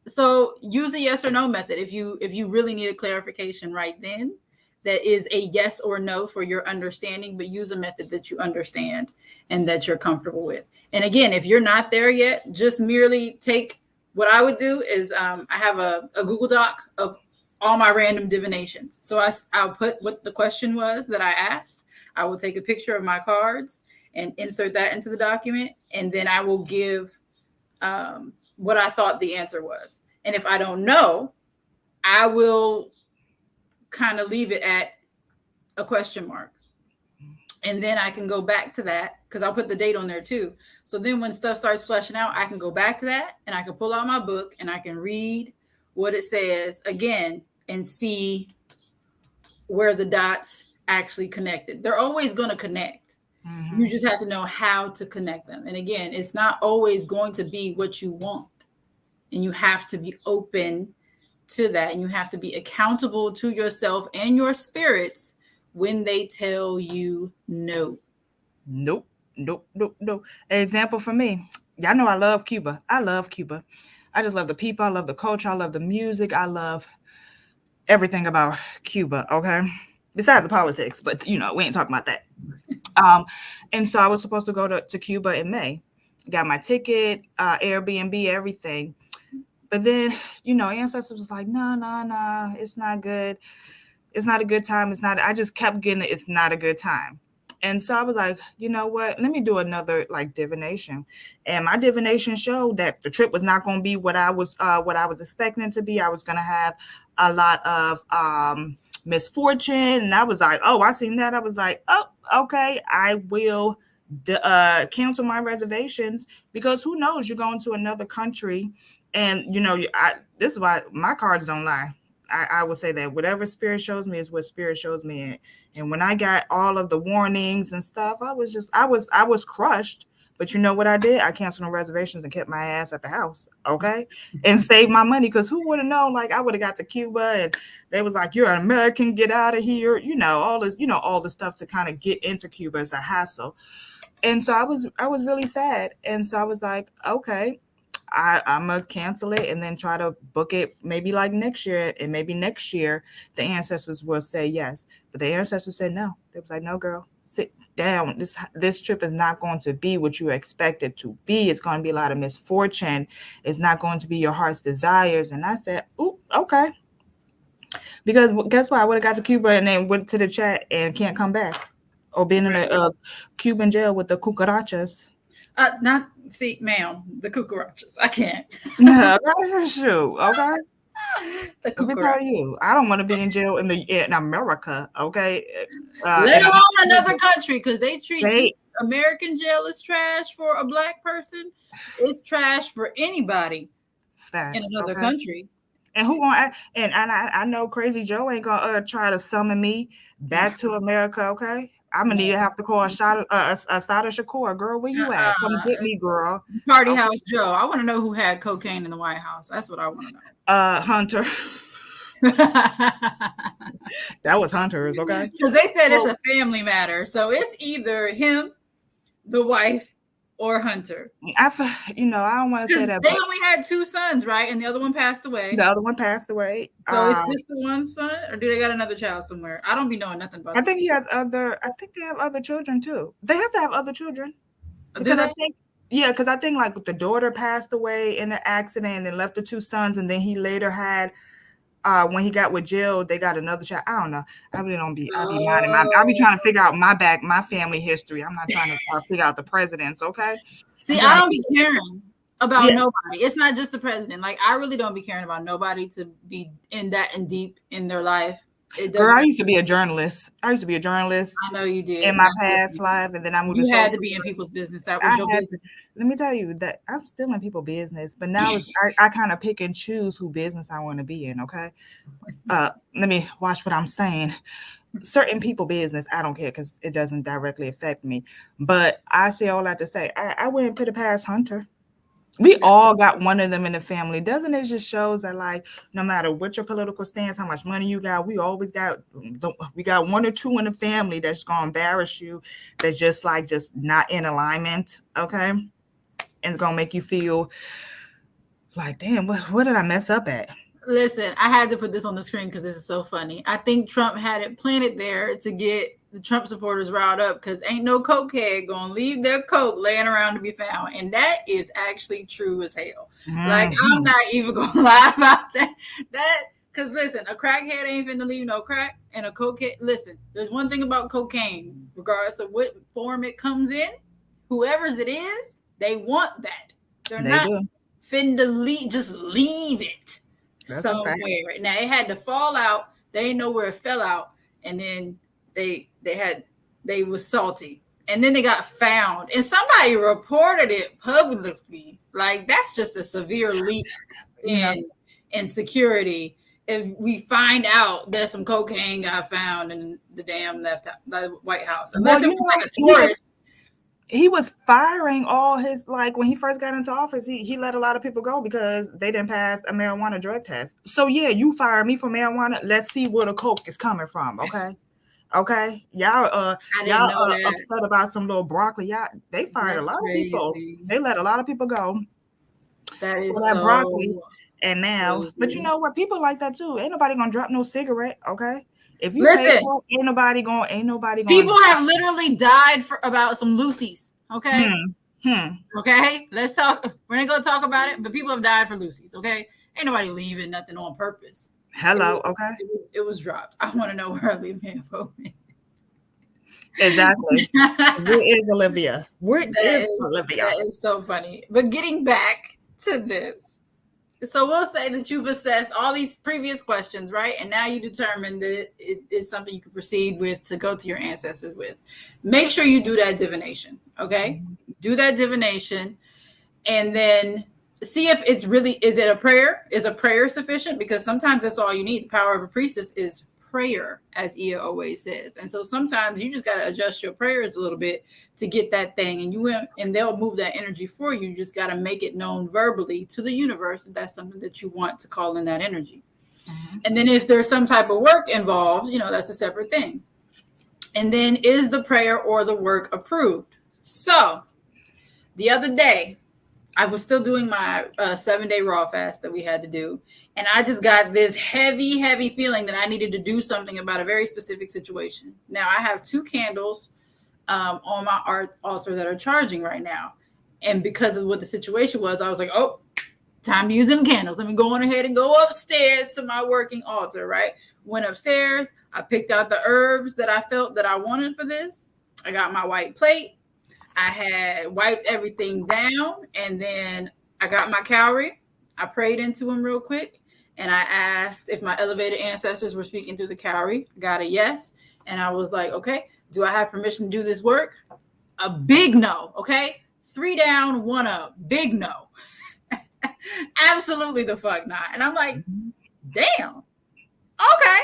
So use a yes or no method if you really need a clarification right then. That is a yes or no for your understanding, but use a method that you understand and that you're comfortable with. And again, if you're not there yet, just merely take what I would do is I have a Google Doc of all my random divinations. So I'll put what the question was that I asked. I will take a picture of my cards and insert that into the document. And then I will give what I thought the answer was. And if I don't know, I will kind of leave it at a question mark. And then I can go back to that because I'll put the date on there too. So then when stuff starts fleshing out, I can go back to that and I can pull out my book and I can read what it says again and see where the dots actually connected. They're always going to connect. You just have to know how to connect them. And again, it's not always going to be what you want. And you have to be open to that. And you have to be accountable to yourself and your spirits when they tell you no. Nope. An example for me. Y'all know I love Cuba. I just love the people. I love the culture. I love the music. I love everything about Cuba. Okay. Besides the politics, but we ain't talking about that. And so I was supposed to go to Cuba in May. Got my ticket, Airbnb, everything. But then, ancestors was like, no, it's not good. It's not a good time. I just kept getting it. It's not a good time. And so I was like, you know what? Let me do another divination. And my divination showed that the trip was not going to be what I was expecting it to be. I was going to have a lot of misfortune. And I was like, oh, I seen that. I was like, oh, okay, I will cancel my reservations because who knows? You're going to another country. And, this is why my cards don't lie. I would say that whatever spirit shows me is what spirit shows me. And when I got all of the warnings and stuff, I was crushed. But you know what I did? I canceled the reservations and kept my ass at the house. Okay. And saved my money. Because who would have known? I would have got to Cuba and they was like, you're an American, get out of here. All this, all the stuff to kind of get into Cuba is a hassle. And so I was really sad. And so I was like, okay, I'm going to cancel it and then try to book it maybe next year. And maybe next year the ancestors will say yes. But the ancestors said no. They was like, no, girl, sit down. This trip is not going to be what you expect it to be. It's going to be a lot of misfortune. It's not going to be your heart's desires. And I said, ooh, okay. Because guess what? I would have got to Cuba and then went to the chat and can't come back. Or been in a Cuban jail with the cucarachas. Ma'am, the cucarachas. I can't. No, that's true. Okay. Let me tell you, I don't want to be in jail in America. Okay. Let alone another country because they treat American jail as trash for a Black person. It's trash for anybody in another country. And who gonna? And I know Crazy Joe ain't gonna try to summon me back to America. Okay. I'm gonna need to have to call Asada Shakur. Girl, where you at? Come get me, girl. Party House Joe. I want to know who had cocaine in the White House. That's what I want to know. Hunter. That was Hunter's, okay? Because they said it's a family matter. So it's either him, the wife, or Hunter. I don't want to say that. They only had 2 sons, right? And the other one passed away. The other one passed away. So is this the one son, or do they got another child somewhere? I don't be knowing nothing about. I think they have other children too. They have to have other children because I think Yeah, because I think like the daughter passed away in an accident and left the two sons, and then he later had when he got with Jill, they got another child. I don't know. I really don't be. I be minding my. I be Oh. trying to figure out my family history. I'm not trying to figure out the presidents. Okay, I'm See, I trying to. don't be caring Yeah, about nobody. It's not just the president. Like I really don't be caring about nobody to be in that and deep in their life. It girl. I doesn't. used to be a journalist. I used to be a journalist I know you did, in and my I still past think life, and then I moved to you had social to be in work. people's business. That I was your had to. business. Let me tell you that I'm still in people business, but now it's I kind of pick and choose who business I want to be in. Okay, let me watch what I'm saying. Certain people business, I don't care because it doesn't directly affect me. But I say all that to say, I wouldn't put it past Hunter. We all got one of them in the family. Doesn't it just shows that like no matter what your political stance, how much money you got, we got one or two in the family that's gonna embarrass you, that's just not in alignment, okay? And it's gonna make you feel like, damn, what did I mess up at? Listen, I had to put this on the screen because this is so funny. I think Trump had it planted there to get the Trump supporters riled up because ain't no cokehead gonna leave their coke laying around to be found, and that is actually true as hell. Like I'm Mhm. not even gonna lie about that. That because listen, a crackhead ain't finna leave no crack, and a cokehead. Listen, there's one thing about cocaine, regardless of what form it comes in, whoever's it is, they want that. They're They not do. finna just leave it That's a fact. somewhere. Now it had to fall out. They didn't know where it fell out, and then they was salty, and then they got found, and somebody reported it publicly. Like that's just a severe leap You know, in security. If we find out that some cocaine got found in the damn the White House, well, unless it you was know, like a tourist. he was firing all his like when he first got into office, he let a lot of people go because they didn't pass a marijuana drug test. So yeah, you fire me for marijuana. Let's see where the coke is coming from. Okay. Okay. I didn't Y'all know that. upset about some little broccoli. Y'all they fired a That's lot of people. crazy. They let a lot of people go That is for that broccoli. so And now, but you crazy. know what? People like that too. Ain't nobody gonna drop no cigarette, okay? If you pay Listen, for it, ain't nobody gonna people have literally died for about some Lucy's. Okay. hmm hmm. Okay. Let's talk. We're not gonna talk about it, but people have died for Lucy's. Okay. Ain't nobody leaving nothing on purpose. It Hello, was, okay? it was dropped. I want to know where I leave my info. Exactly. Where is Olivia? Where is That Olivia? is so funny. But getting back to this, so we'll say that you've assessed all these previous questions, right? And now you determine that it is something you can proceed with to go to your ancestors with. Make sure you do that divination, okay? Do that divination, and then see if it's really, is it a prayer? Is a prayer sufficient? Because sometimes that's all you need. The power of a priestess is prayer, as Ia always says. And so sometimes you just got to adjust your prayers a little bit to get that thing, and they'll move that energy for you. You just got to make it known verbally to the universe that that's something that you want to call in that energy. Mhm. And then if there's some type of work involved, that's a separate thing. And then is the prayer or the work approved? So the other day, I was still doing my 7-day raw fast that we had to do. And I just got this heavy, heavy feeling that I needed to do something about a very specific situation. Now, I have 2 candles on my art altar that are charging right now. And because of what the situation was, I was like, oh, time to use them candles. Let me go on ahead and go upstairs to my working altar, right? Went upstairs. I picked out the herbs that I felt that I wanted for this. I got my white plate. I had wiped everything down, and then I got my cowrie. I prayed into them real quick, and I asked if my elevated ancestors were speaking through the cowrie. Got a yes, and I was like, okay, do I have permission to do this work? A big no. Okay, 3 down, 1 up. Big no. Absolutely the fuck not. And I'm like, damn. Okay.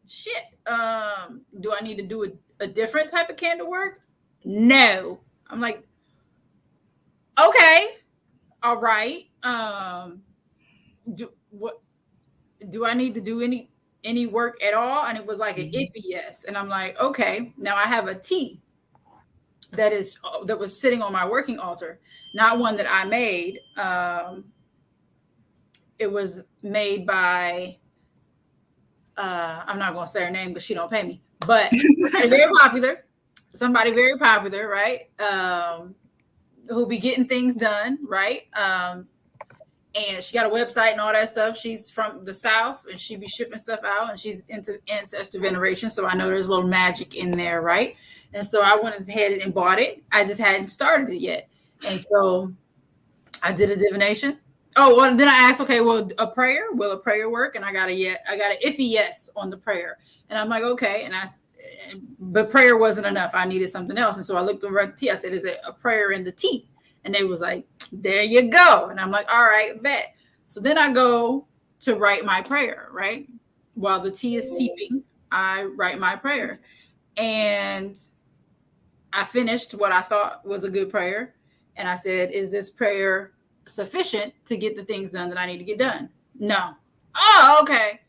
Shit. Do I need to do a different type of candle work? No. I'm like, okay, all right. Do what? Do I need to do any work at all? And it was like an iffy yes. And I'm like, okay. Now I have a tea that was sitting on my working altar, not one that I made. It was made by I'm not gonna say her name because she don't pay me, but somebody very popular, right? who be getting things done, right? And she got a website and all that stuff. She's from the South, and she be shipping stuff out, and she's into ancestor veneration. So I know there's a little magic in there, right? And so I went ahead and bought it. I just hadn't started it yet. And so I did a divination. Oh, well, then I asked, okay, well, a prayer, will a prayer work? And I got an iffy yes on the prayer. And I'm like, okay. But prayer wasn't enough. I needed something else. And so I looked over at the tea. I said, is it a prayer in the tea? And they was like, there you go. And I'm like, all right, bet. So then I go to write my prayer, right? While the tea is seeping, I write my prayer. And I finished what I thought was a good prayer. And I said, is this prayer sufficient to get the things done that I need to get done? No. Oh, okay.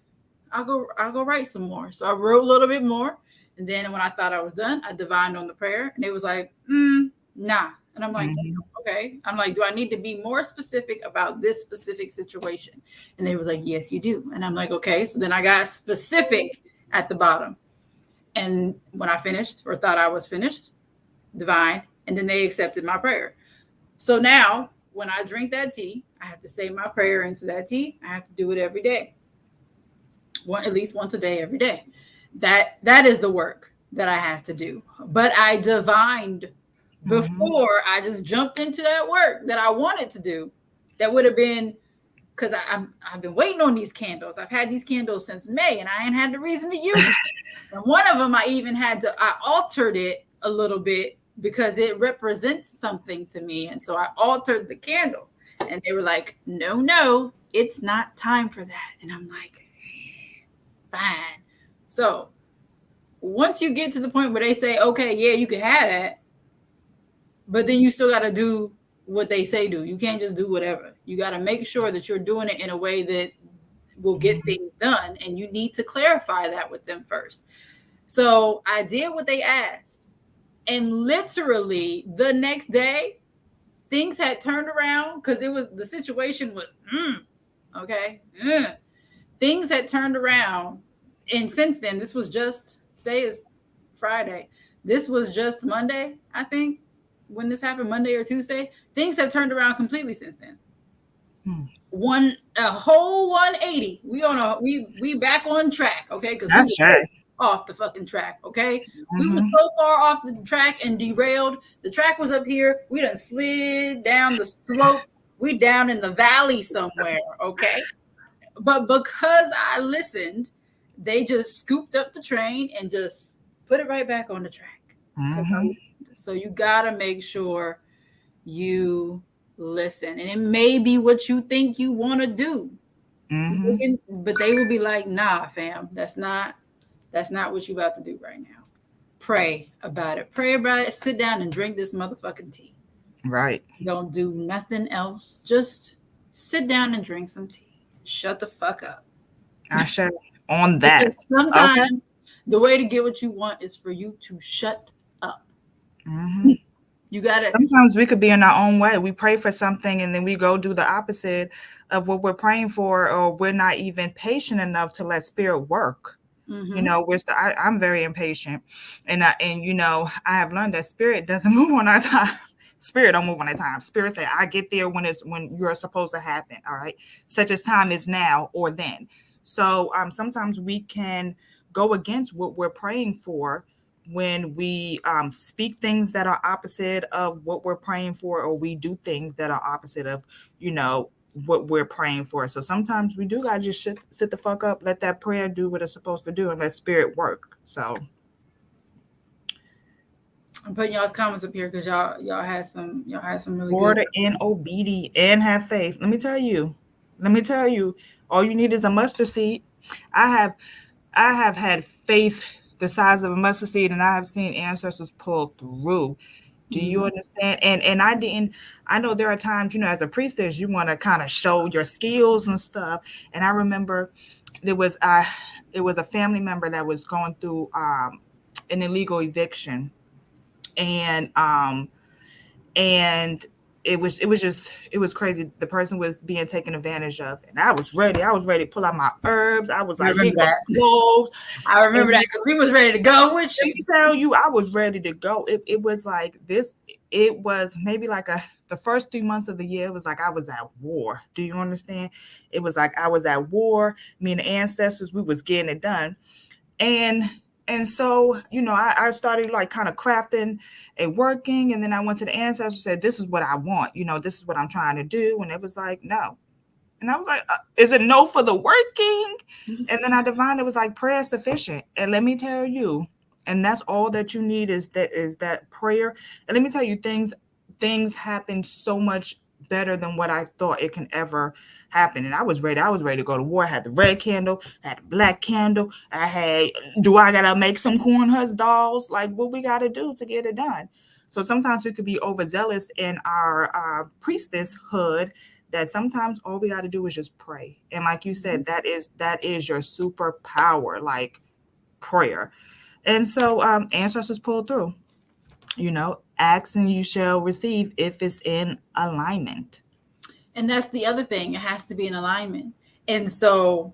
I'll go write some more. So I wrote a little bit more. And then when I thought I was done, I divined on the prayer. And it was like, nah. And I'm like, okay. I'm like, do I need to be more specific about this specific situation? And they was like, yes, you do. And I'm like, okay. So then I got specific at the bottom. And when I finished or thought I was finished, divine, and then they accepted my prayer. So now when I drink that tea, I have to say my prayer into that tea. I have to do it every day. At least once a day, every day. That is the work that I have to do. But I divined before I just jumped into that work that I wanted to do. That would have been, because I've been waiting on these candles. I've had these candles since May, and I ain't had the reason to use them. And one of them I altered it a little bit because it represents something to me. And so I altered the candle. And they were like, no, it's not time for that. And I'm like, fine. So once you get to the point where they say, okay, yeah, you can have that, but then you still got to do what they say do. You can't just do whatever. You got to make sure that you're doing it in a way that will get things done. And you need to clarify that with them first. So I did what they asked. And literally the next day, things had turned around because the situation was, okay. Things had turned around. And since then, today is Friday. This was just Monday, I think, when this happened, Monday or Tuesday. Things have turned around completely since then. A whole 180. We back on track, okay? Because that's right. Off the fucking track, okay? We were so far off the track and derailed. The track was up here. We done slid down the slope. We down in the valley somewhere, okay? But because I listened, they just scooped up the train and just put it right back on the track. So you got to make sure you listen. And it may be what you think you want to do. But they will be like, nah, fam, that's not what you about to do right now. Pray about it. Sit down and drink this motherfucking tea. Right. Don't do nothing else. Just sit down and drink some tea. Shut the fuck up. I shut on that. Because sometimes the way to get what you want is for you to shut up. You got it. Sometimes we could be in our own way. We pray for something and then we go do the opposite of what we're praying for, or we're not even patient enough to let spirit work. You know, I'm very impatient, and I have learned that spirit doesn't move on our time. Spirit don't move on our time. Spirit say, I get there when you're supposed to happen. All right. Such as time is now or then. So sometimes we can go against what we're praying for when we speak things that are opposite of what we're praying for, or we do things that are opposite of, what we're praying for. So sometimes we do gotta just sit the fuck up, let that prayer do what it's supposed to do, and let spirit work. So I'm putting y'all's comments up here because y'all had some really order good. and obedience and have faith. Let me tell you, all you need is a mustard seed. I have had faith the size of a mustard seed, and I have seen ancestors pull through. Do you understand? And I know there are times, as a priestess, you want to kind of show your skills and stuff. And I remember there was a family member that was going through an illegal eviction. And it was crazy. The person was being taken advantage of, and I was ready to pull out my herbs. I was like, I remember that because we was ready to go with you. Let me tell you, I was ready to go. It was like this. it was maybe like the first 3 months of the year, it was like I was at war. Do you understand? It was like I was at war. Me and the ancestors, we was getting it done. And so, I started like kind of crafting and working. And then I went to the ancestors and said, this is what I want. This is what I'm trying to do. And it was like, no. And I was like, is it no for the working? And then I divined it was like prayer is sufficient. And let me tell you, and that's all that you need is that prayer. And let me tell you, things happen so much better than what I thought it can ever happen. And I was ready. I was ready to go to war. I had the red candle, I had the black candle. Do I gotta make some corn husk dolls? Like what we gotta do to get it done. So sometimes we could be overzealous in our priestess hood that sometimes all we got to do is just pray. And like you said, that is your superpower, like prayer. And so ancestors pull through, ask and you shall receive if it's in alignment. And that's the other thing. It has to be in alignment. And so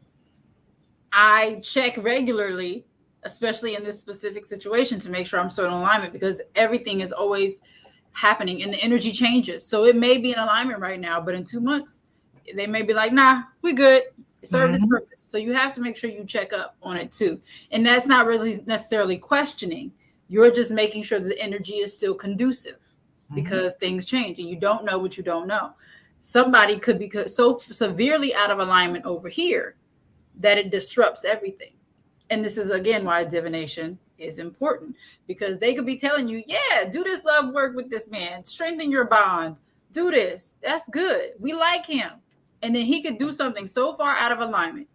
I check regularly, especially in this specific situation, to make sure I'm still in alignment, because everything is always happening and the energy changes. So it may be in alignment right now, but in 2 months, they may be like, nah, we good. Serve this purpose. So you have to make sure you check up on it too. And that's not really necessarily questioning. You're just making sure that the energy is still conducive, because things change and you don't know what you don't know. Somebody could be so severely out of alignment over here that it disrupts everything. And this is, again, why divination is important, because they could be telling you, yeah, do this love work with this man, strengthen your bond, do this. That's good. We like him. And then he could do something so far out of alignment,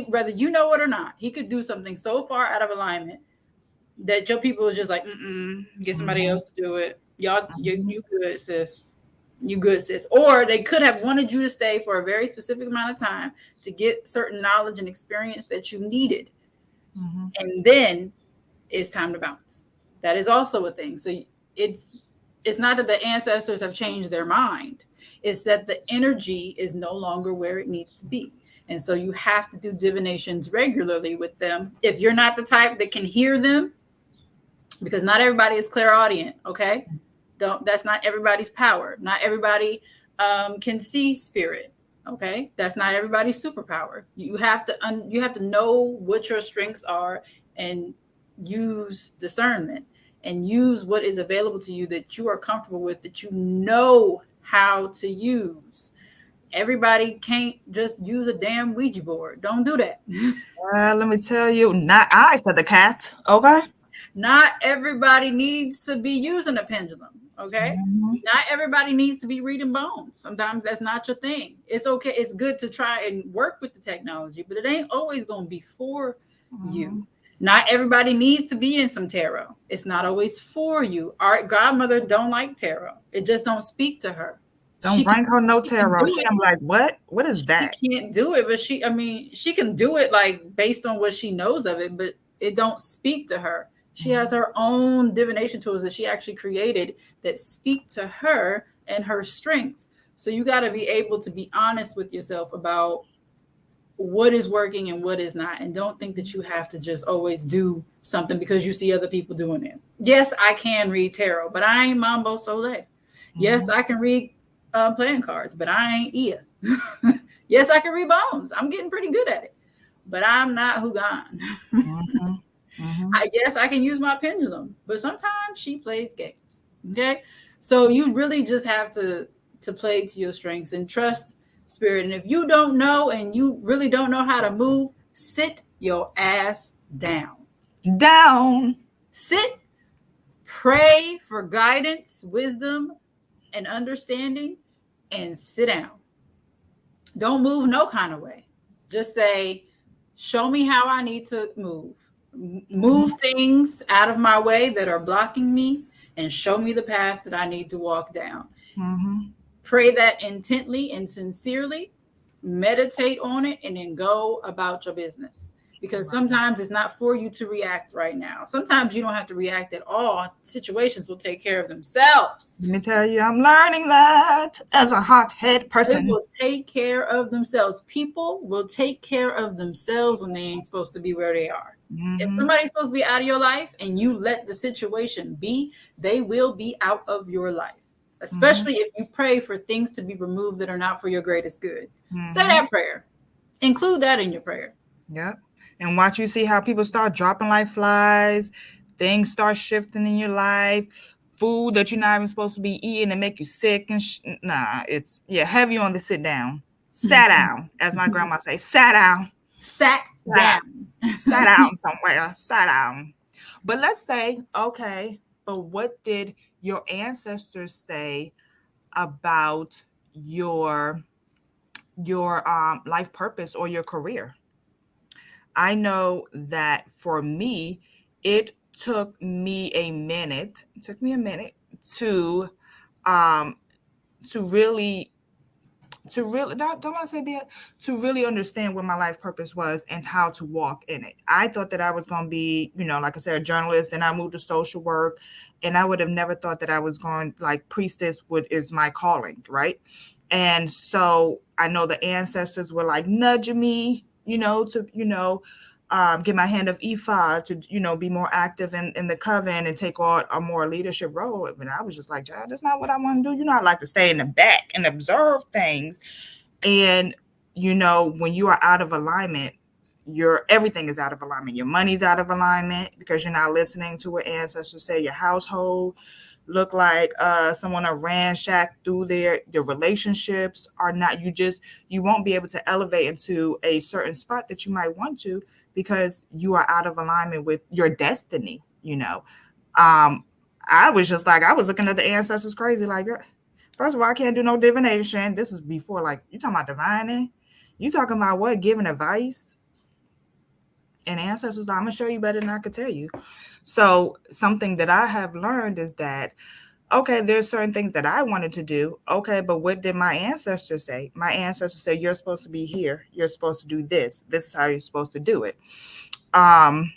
whether you know it or not. He could do something so far out of alignment that your people are just like, get somebody else to do it. Y'all, you good, sis. You good, sis. Or they could have wanted you to stay for a very specific amount of time to get certain knowledge and experience that you needed. And then it's time to bounce. That is also a thing. So it's not that the ancestors have changed their mind. It's that the energy is no longer where it needs to be. And so you have to do divinations regularly with them. If you're not the type that can hear them, because not everybody is clairaudient, okay? That's not everybody's power. Not everybody can see spirit, okay? That's not everybody's superpower. You have to know what your strengths are and use discernment and use what is available to you that you are comfortable with, that you know how to use. Everybody can't just use a damn Ouija board. Don't do that. Let me tell you, not I, said the cat. Okay. Not everybody needs to be using a pendulum. Okay. Not everybody needs to be reading bones. Sometimes that's not your thing. It's okay. It's good to try and work with the technology, but it ain't always going to be for you. Not everybody needs to be in some tarot. It's not always for you. Our godmother don't like tarot. It just don't speak to her. Don't bring her no tarot. I'm like, what? What is that? She can't do it, but she can do it like based on what she knows of it, but it don't speak to her. She has her own divination tools that she actually created that speak to her and her strengths. So you got to be able to be honest with yourself about what is working and what is not. And don't think that you have to just always do something because you see other people doing it. Yes, I can read tarot, but I ain't Mambo Soleil. Yes, I can read playing cards, but I ain't Ia. Yes, I can read bones. I'm getting pretty good at it, but I'm not Hugan. I guess I can use my pendulum, but sometimes she plays games. Okay, so you really just have to play to your strengths and trust spirit. And if you don't know and you really don't know how to move, sit your ass down. Sit, pray for guidance, wisdom, and understanding, and sit down. Don't move no kind of way. Just say, show me how I need to move. Move things out of my way that are blocking me and show me the path that I need to walk down. Pray that intently and sincerely, meditate on it, and then go about your business. because Right. sometimes it's not for you to react right now. Sometimes you don't have to react at all. Situations will take care of themselves. Let me tell you, I'm learning that as a hothead They person. will take care of themselves. People will take care of themselves when they ain't supposed to be where they are. If Hmm. somebody's supposed to be out of your life and you let the situation be, they will be out of your life. Hmm. Especially if you pray for things to be removed that are not for your greatest good. Say Hmm. that prayer. Include that in your prayer. Yep. And watch you see how people start dropping like flies, things start shifting in your life, food that you're not even supposed to be eating and make you sick and nah, it's yeah, heavy on the sit down. Sat down, as my grandma say, sat down, Sat sat down, down. sat down somewhere, sat down. But let's say, okay, but what did your ancestors say about your life purpose or your career? I know that for me, it took me a minute to um to really don't want to say be to really understand what my life purpose was and how to walk in it. I thought that I was going to be, like I said, a journalist, and I moved to social work, and I would have never thought that I was going like priestess would is my calling, right? And so I know the ancestors were like nudging me, to get my hand of Ephod to be more active in the coven and take on a more leadership role. But I was just like, Child, that's not what I want to do. I like to stay in the back and observe things. And when you are out of alignment, your everything is out of alignment. Your money's out of alignment because you're not listening to what ancestors say. Your household look like someone a ransack through their relationships are not. You won't be able to elevate into a certain spot that you might want to because you are out of alignment with your destiny. um I was just like, I was looking at the ancestors crazy like, first of all, I can't do no divination. This is before, like, you talking about divining, you talking about what, giving advice. And ancestors was like, I'm gonna show you better than I could tell you. So something that I have learned is that, okay, there's certain things that I wanted to do. Okay, but what did my ancestors say? My ancestors said, you're supposed to be here. You're supposed to do this. This is how you're supposed to do it. Um,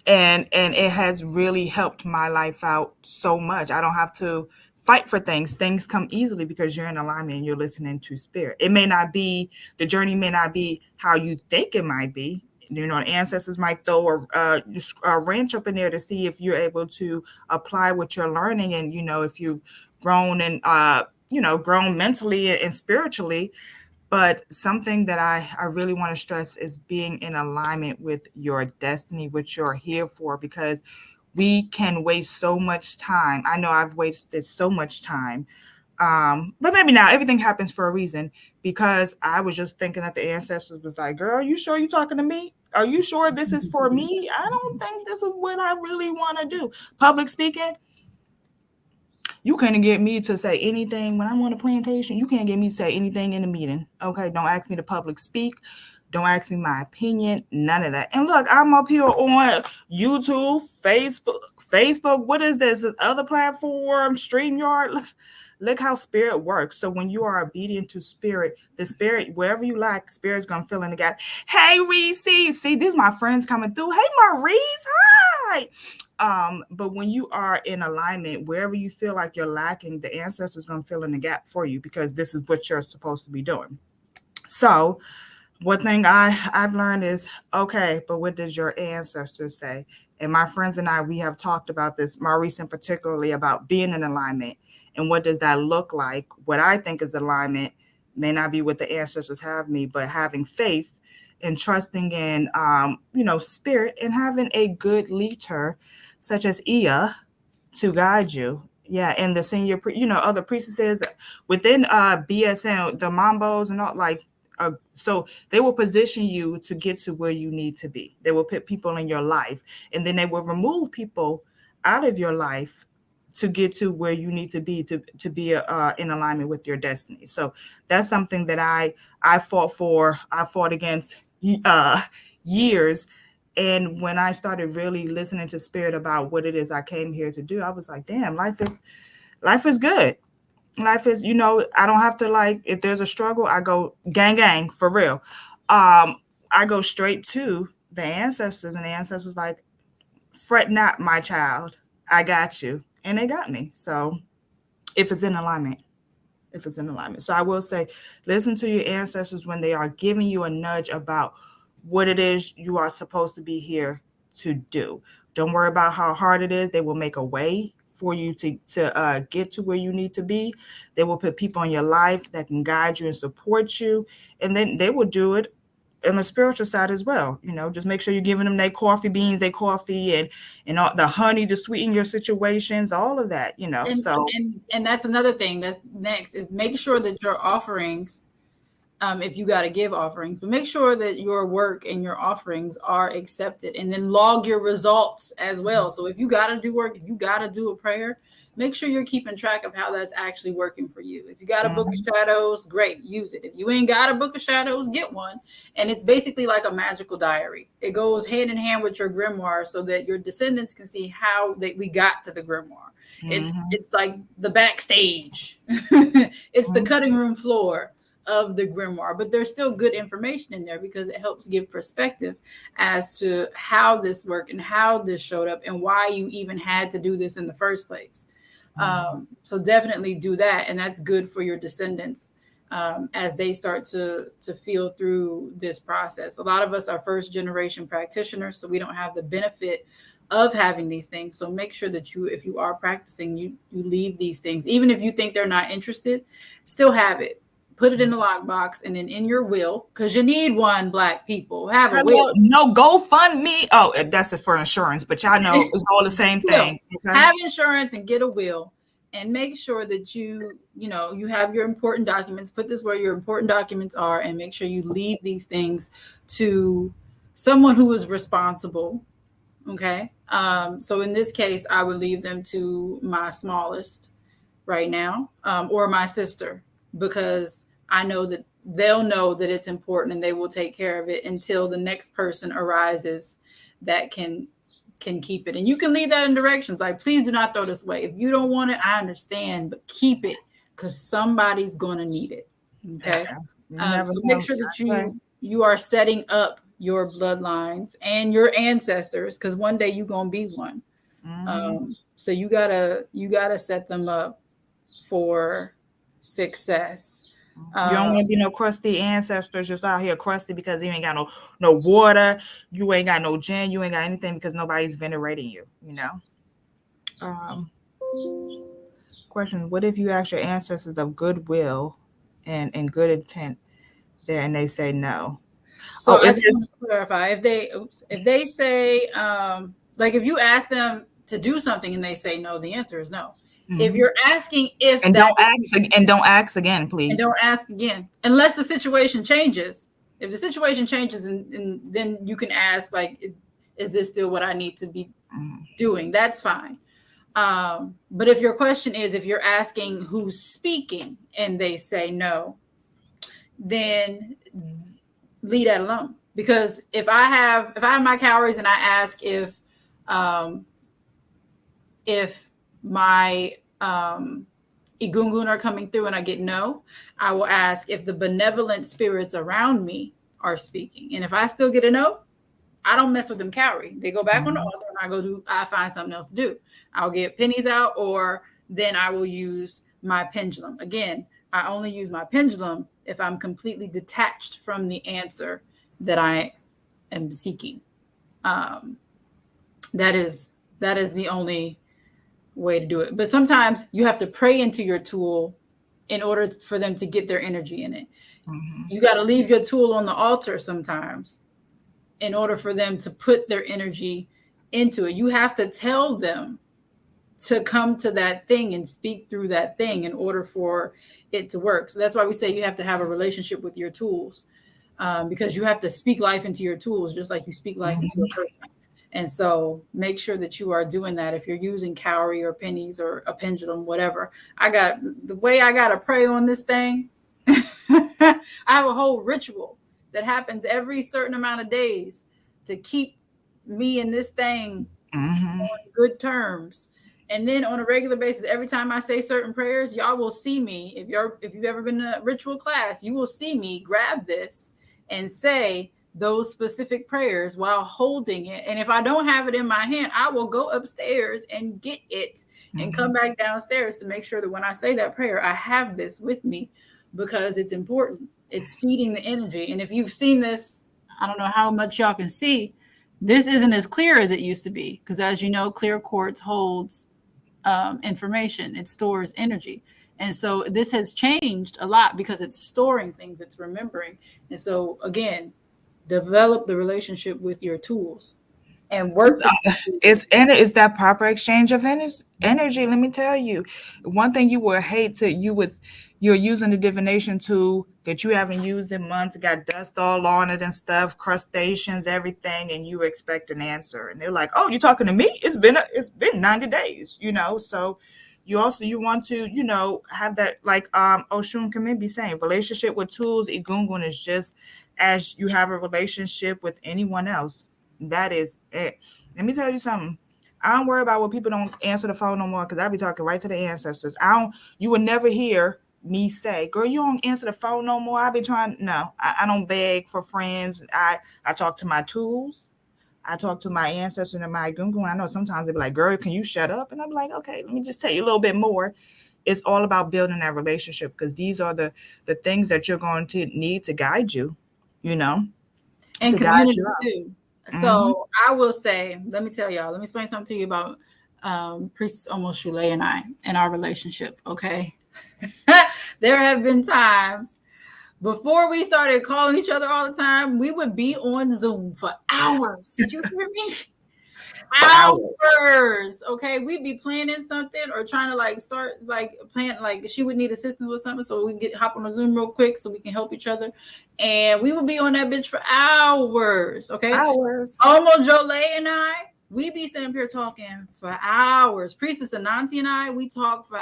and it has really helped my life out so much. I don't have to fight for things come easily because you're in alignment and you're listening to spirit. It may not be, the journey may not be how you think it might be. The ancestors might throw a wrench up in there to see if you're able to apply what you're learning, and if you've grown and grown mentally and spiritually. But something that I really want to stress is being in alignment with your destiny, which you're here for, because we can waste so much time. I know I've wasted so much time. But maybe now everything happens for a reason, because I was just thinking that the ancestors was like, girl, you sure you talking to me? Are you sure this is for me? I don't think this is what I really want to do. Public speaking, you couldn't get me to say anything when I'm on a plantation. You can't get me to say anything in a meeting. Okay, don't ask me to public speak. Don't ask me my opinion. None of that. And look, I'm up here on YouTube, Facebook. What is this? This other platform, StreamYard. Look how spirit works. So when you are obedient to spirit, the spirit, wherever you lack, spirit's gonna fill in the gap. Hey, Reese. See, these my friends coming through. Hey, Maurice. Hi. But when you are in alignment, wherever you feel like you're lacking, the ancestors gonna fill in the gap for you, because this is what you're supposed to be doing. So one thing I've learned is, okay, but what does your ancestors say? And my friends and I, we have talked about this, Maurice in particularly, about being in alignment and what does that look like. What I think is alignment may not be what the ancestors have me, but having faith and trusting in spirit, and having a good leader such as Ia to guide you. Yeah, and the senior, other priestesses within BSN, the Mambos and all, like, so they will position you to get to where you need to be. They will put people in your life, and then they will remove people out of your life to get to where you need to be in alignment with your destiny. So that's something that I fought for. I fought against uh, years. And when I started really listening to spirit about what it is I came here to do, I was like, damn, life is good. Life is, I don't have to, like, if there's a struggle, I go gang for real. I go straight to the ancestors, and the ancestors like, fret not, my child, I got you, and they got me. So if it's in alignment, if it's in alignment. So I will say, listen to your ancestors when they are giving you a nudge about what it is you are supposed to be here to do. Don't worry about how hard it is. They will make a way for you to get to where you need to be. They will put people in your life that can guide you and support you, and then they will do it on the spiritual side as well. Just make sure you're giving them their coffee beans, their coffee, and all the honey to sweeten your situations, all of that. And So and that's another thing that's next is make sure that your offerings, if you got to give offerings, but make sure that your work and your offerings are accepted, and then log your results as well. So if you got to do work, if you got to do a prayer, make sure you're keeping track of how that's actually working for you. If you got a book of shadows, great, use it. If you ain't got a book of shadows, get one. And it's basically like a magical diary. It goes hand in hand with your grimoire so that your descendants can see how we got to the grimoire. It's like the backstage. It's the cutting room floor of the grimoire, but there's still good information in there because it helps give perspective as to how this worked and how this showed up and why you even had to do this in the first place. So definitely do that, and that's good for your descendants as they start to feel through this process. A lot of us are first generation practitioners, so we don't have the benefit of having these things. So make sure that if you are practicing, you leave these things, even if you think they're not interested, still have it. Put it in the lockbox, and then in your will, because you need one. Black people have a will. No GoFundMe. Oh, that's for insurance, but y'all know it's all the same thing. Okay? Have insurance and get a will, and make sure that you have your important documents. Put this where your important documents are, and make sure you leave these things to someone who is responsible. Okay. So in this case, I would leave them to my smallest right now, or my sister, because I know that they'll know that it's important and they will take care of it until the next person arises that can keep it. And you can leave that in directions like, please do not throw this away. If you don't want it, I understand, but keep it because somebody's going to need it. Okay. So make sure that you are setting up your bloodlines and your ancestors, because one day you're going to be one. So you gotta set them up for success. You don't want to be no crusty ancestors just out here crusty because you ain't got no water, you ain't got no gin, you ain't got anything because nobody's venerating you. Question: what if you ask your ancestors of goodwill and good intent there, and they say no? So I just want to clarify: if they say, like, if you ask them to do something and they say no, the answer is no. If you're asking if don't ask again, please. And don't ask again unless the situation changes. If the situation changes, and then you can ask, like, is this still what I need to be doing? That's fine. But if your question is, if you're asking who's speaking and they say no, then leave that alone. Because if I have my calories and I ask if my Igungun are coming through and I get no, I will ask if the benevolent spirits around me are speaking. And if I still get a no, I don't mess with them calorie. They go back on the altar and I find something else to do. I'll get pennies out, or then I will use my pendulum. Again, I only use my pendulum if I'm completely detached from the answer that I am seeking. That is the only way to do it. But sometimes you have to pray into your tool in order for them to get their energy in it. You got to leave your tool on the altar sometimes in order for them to put their energy into it. You have to tell them to come to that thing and speak through that thing in order for it to work. So that's why we say you have to have a relationship with your tools, because you have to speak life into your tools just like you speak life into a person. And so make sure that you are doing that. If you're using cowrie or pennies or a pendulum, whatever, I got to pray on this thing. I have a whole ritual that happens every certain amount of days to keep me and this thing on good terms. And then on a regular basis, every time I say certain prayers, y'all will see me. If you've ever been in a ritual class, you will see me grab this and say, those specific prayers while holding it. And if I don't have it in my hand, I will go upstairs and get it and come Mhm. back downstairs to make sure that when I say that prayer, I have this with me because it's important. It's feeding the energy. And if you've seen this, I don't know how much y'all can see. This isn't as clear as it used to be because, as you know, clear quartz holds information, it stores energy. And so this has changed a lot because it's storing things, it's remembering. And so, again, develop the relationship with your tools and It's work with it's tools. it's that proper exchange of energy. Let me tell you, one thing you would hate to you with you're using a divination tool that you haven't used in months, got dust all on it and stuff, crustaceans, everything, and you expect an answer, and they're like, "Oh, you're talking to me? It's been 90 days, you know." So you want to have that like Oshun Kamin be saying, relationship with tools. Igungun is just as you have a relationship with anyone else. That is it. Let me tell you something. I don't worry about what people don't answer the phone no more because I be talking right to the ancestors. I don't. You would never hear me say, "Girl, you don't answer the phone no more." I be trying. No, I don't beg for friends. I talk to my tools. I talk to my ancestors and my gungun. I know sometimes they be like, "Girl, can you shut up?" And I'm like, "Okay, let me just tell you a little bit more." It's all about building that relationship because these are the things that you're going to need to guide you. You know, And to guide community you up. too. Mm-hmm. So I will say, let me tell y'all, let me explain something to you about Priestess Almost Sule and I and our relationship. Okay. There have been times before we started calling each other all the time, we would be on Zoom for hours. Do you hear me? For hours. Hours. Okay, we'd be planning something or trying to like start like plan like she would need assistance with something, so we get hop on a Zoom real quick so we can help each other, and we would be on that bitch for hours. Okay, Hours. Omo Jole and I, we be sitting up here talking for hours. Priestess Anansi and I, we talk for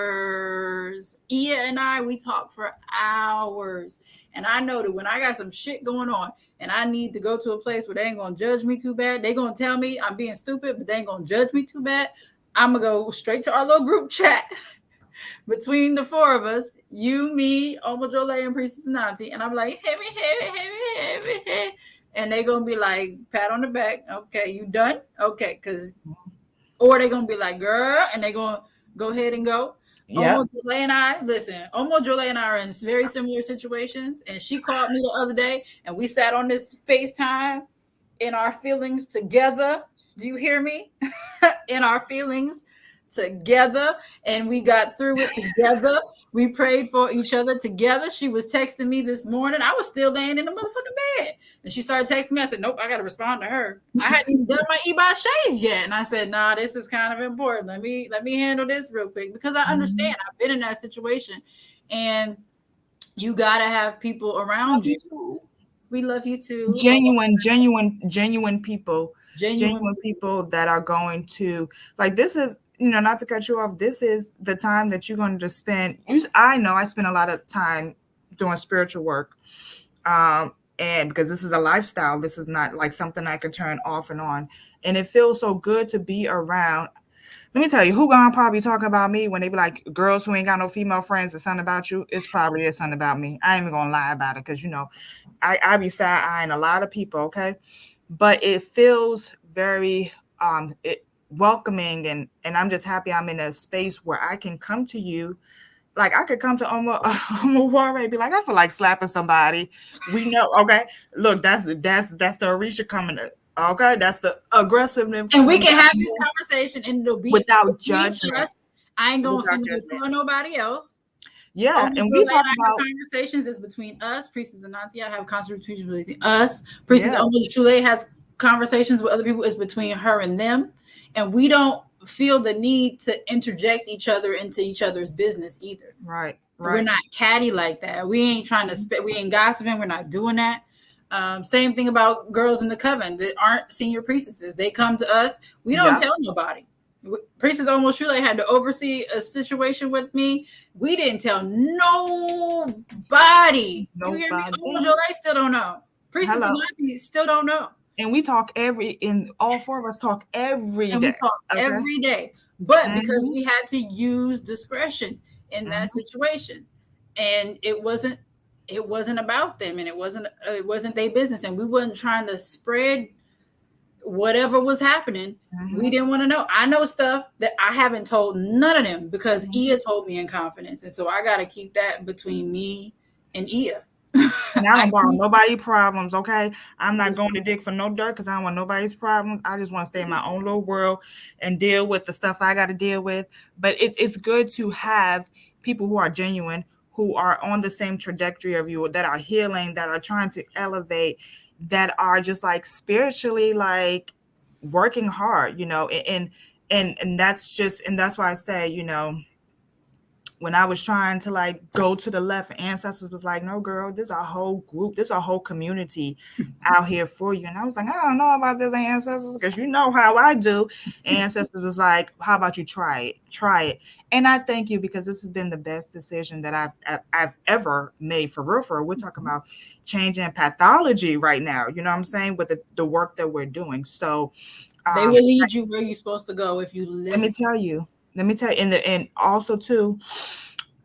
hours. Ia and I, we talk for hours. And I know that when I got some shit going on and I need to go to a place where they ain't gonna judge me too bad, they gonna tell me I'm being stupid, but they ain't gonna judge me too bad. I'm gonna go straight to our little group chat between the four of us, you, me, Omojole, and Priestess Nanti, and I'm like, heavy. And they gonna be like, pat on the back, okay, you done? Okay, because or they gonna be like, girl, and they gonna go ahead and go. Yep. Omo Jole and I, listen, Omo Jole and I are in very similar situations. And she called me the other day and we sat on this FaceTime in our feelings together. Do you hear me? In our feelings together, and we got through it together. We prayed for each other together. She was texting me this morning. I was still laying in the motherfucking bed. And she started texting me. I said, nope, I got to respond to her. I hadn't even done my Eba Shays yet. And I said, nah, this is kind of important. Let me handle this real quick because I Mhm. understand. I've been in that situation. And you got to have people Love around you. you too. We love you too. Genuine people, Genuine genuine people. people that are going to like. This is not to cut you off. This is the time that you're going to spend. I know I spend a lot of time doing spiritual work, and because this is a lifestyle, this is not like something I can turn off and on, and it feels so good to be around. Let me tell you, who gonna probably talking about me when they be like, girls who ain't got no female friends, it's something about you. It's probably is something about me. I ain't even gonna lie about it because I be side eyeing a lot of people, okay? But it feels very welcoming, and I'm just happy I'm in a space where I can come to you. Like I could come to Omoworare and be like, I feel like slapping somebody. We know, okay. Look, that's the Orisha coming. Okay, that's the aggressiveness And we coming can out have this conversation and it'll be without between judgment. us. I ain't gonna Without offend you judgment. or nobody else. Yeah, Only and Jule we and talk I have about conversations. It's between us. Priestess and Nanti, I have conversations between us. Priestess yeah, Only Jule has conversations with other people. It's between her and them. And we don't feel the need to interject each other into each other's business either. right, We're right. not catty like that. We ain't trying to spit. We ain't gossiping. We're not doing that. Same thing about girls in the coven that aren't senior priestesses. They come to us. We don't Yeah, tell nobody. Priestess Almost Shule had to oversee a situation with me. We didn't tell nobody. You hear me? Almost nobody. Shule still don't know. Priestess Hello. Anansi still don't know. And we talk and all four of us talk every And we day. talk Okay. every day. But because Mm-hmm. we had to use discretion in that Mm-hmm. situation, and it wasn't it wasn't about them, and it wasn't their business, and we wasn't trying to spread whatever was happening. We Mm-hmm. didn't want to know. I know stuff that I haven't told none of them because Mm-hmm. Ia told me in confidence, and so I got to keep that between me and Ia. And I I don't borrow keep nobody's problems, okay? I'm not this. going to dig for no dirt because I don't want nobody's problems. I just want to stay in my own little world and deal with the stuff I got to deal with. But it's good to have people who are genuine, who are on the same trajectory of you, that are healing, that are trying to elevate, that are just like spiritually like working hard, and that's just, and that's why I say, when I was trying to like go to the left, ancestors was like, no, girl, there's a whole group, there's a whole community out here for you. And I was like, I don't know about this, ancestors, because you know how I do. Ancestors was like, how about you try it. And I thank you, because this has been the best decision that I've ever made, for real. We're talking about changing pathology right now, you know what I'm saying, with the work that we're doing. So They um will lead you where you're supposed to go if you let me listen. tell you, and also too,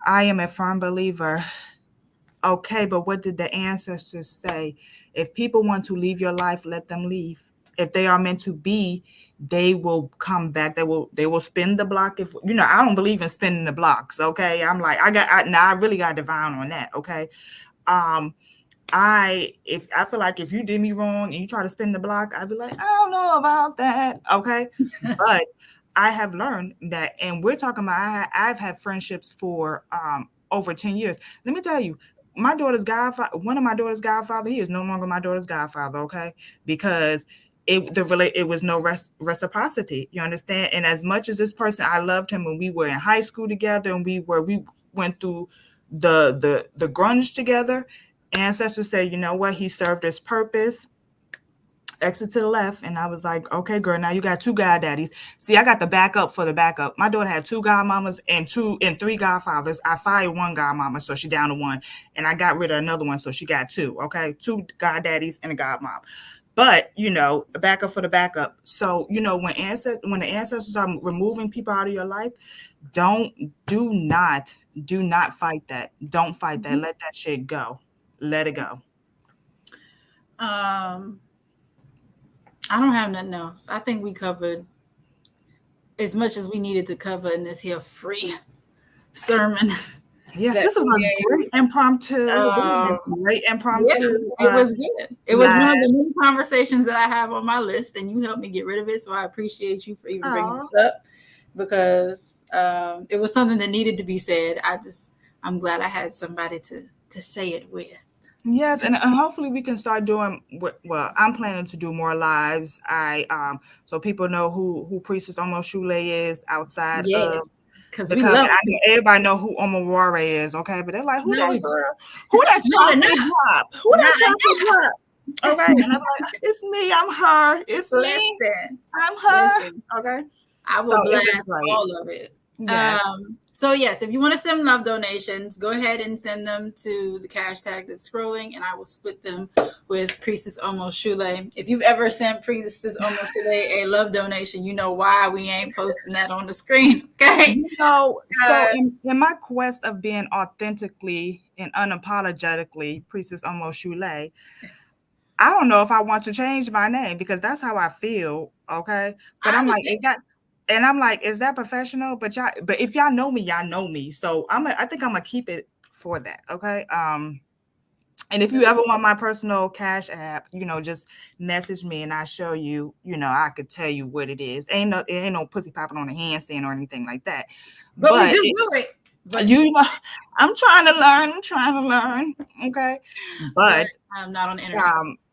I am a firm believer. Okay, but what did the ancestors say? If people want to leave your life, let them leave. If they are meant to be, they will come back. They will spin the block. If I don't believe in spinning the blocks. Okay, I'm like, now I really got divine on that. Okay, um, if I feel like if you did me wrong and you try to spin the block, I'd be like, I don't know about that. Okay. But I have learned that, and we're talking about, I've had friendships for over 10 years. Let me tell you, my daughter's godfather, one of my daughter's godfather, he is no longer my daughter's godfather, okay? Because it was no reciprocity, you understand? And as much as this person, I loved him when we were in high school together, and we went through the grunge together. Ancestors said, you know what, he served his purpose. Exit to the left. And I was like, okay, girl, now you got two goddaddies. See, I got the backup for the backup. My daughter had two godmamas and three godfathers. I fired one godmama, so she down to one. And I got rid of another one, so she got two. Okay, two goddaddies and a godmom. But a backup for the backup. So when the ancestors are removing people out of your life, don't do not fight that. Don't fight that. Mhm. Let that shit go. Let it go. Um, I don't have nothing else. I think we covered as much as we needed to cover in this here free sermon Yes, that this was we a gave. great impromptu. This was Um, a great yeah, impromptu it was good. It was one of live. the new conversations that I have on my list, and you helped me get rid of it. So I appreciate you for even bringing Oh, this up because it was something that needed to be said. I'm glad I had somebody to say it with. yes, and hopefully we can start doing well, I'm planning to do more lives. So people know who Priestess Almost Shule is outside Yes, of because the we coven. love I it. know everybody know who Omoworare is, okay? But they're like, who No, that we don't. girl? Who that Not chocolate enough. drop? Who Not that chocolate enough. drop? Okay, and I'm like, it's me, I'm her, it's me, Listen, I'm listen. her. Okay, I so will it was blast great. all of it. Yes. So yes, if you want to send love donations, go ahead and send them to the cash tag that's scrolling, and I will split them with Priestess Almost Shule. If you've ever sent Priestess Almost Shule a love donation, you know why we ain't posting that on the screen. Okay. So in my quest of being authentically and unapologetically Priestess Almost Shule, I don't know if I want to change my name because that's how I feel. Okay. But I I'm like, understand. is that professional? But if y'all know me, y'all know me. So I think I'm gonna keep it for that. Okay. And if you ever want my personal cash app, just message me and I show you, I could tell you what it is. It ain't no pussy popping on a handstand or anything like that. But we But do do it. But you know, I'm trying to learn. I'm trying to learn. Okay. but But I'm not on the internet.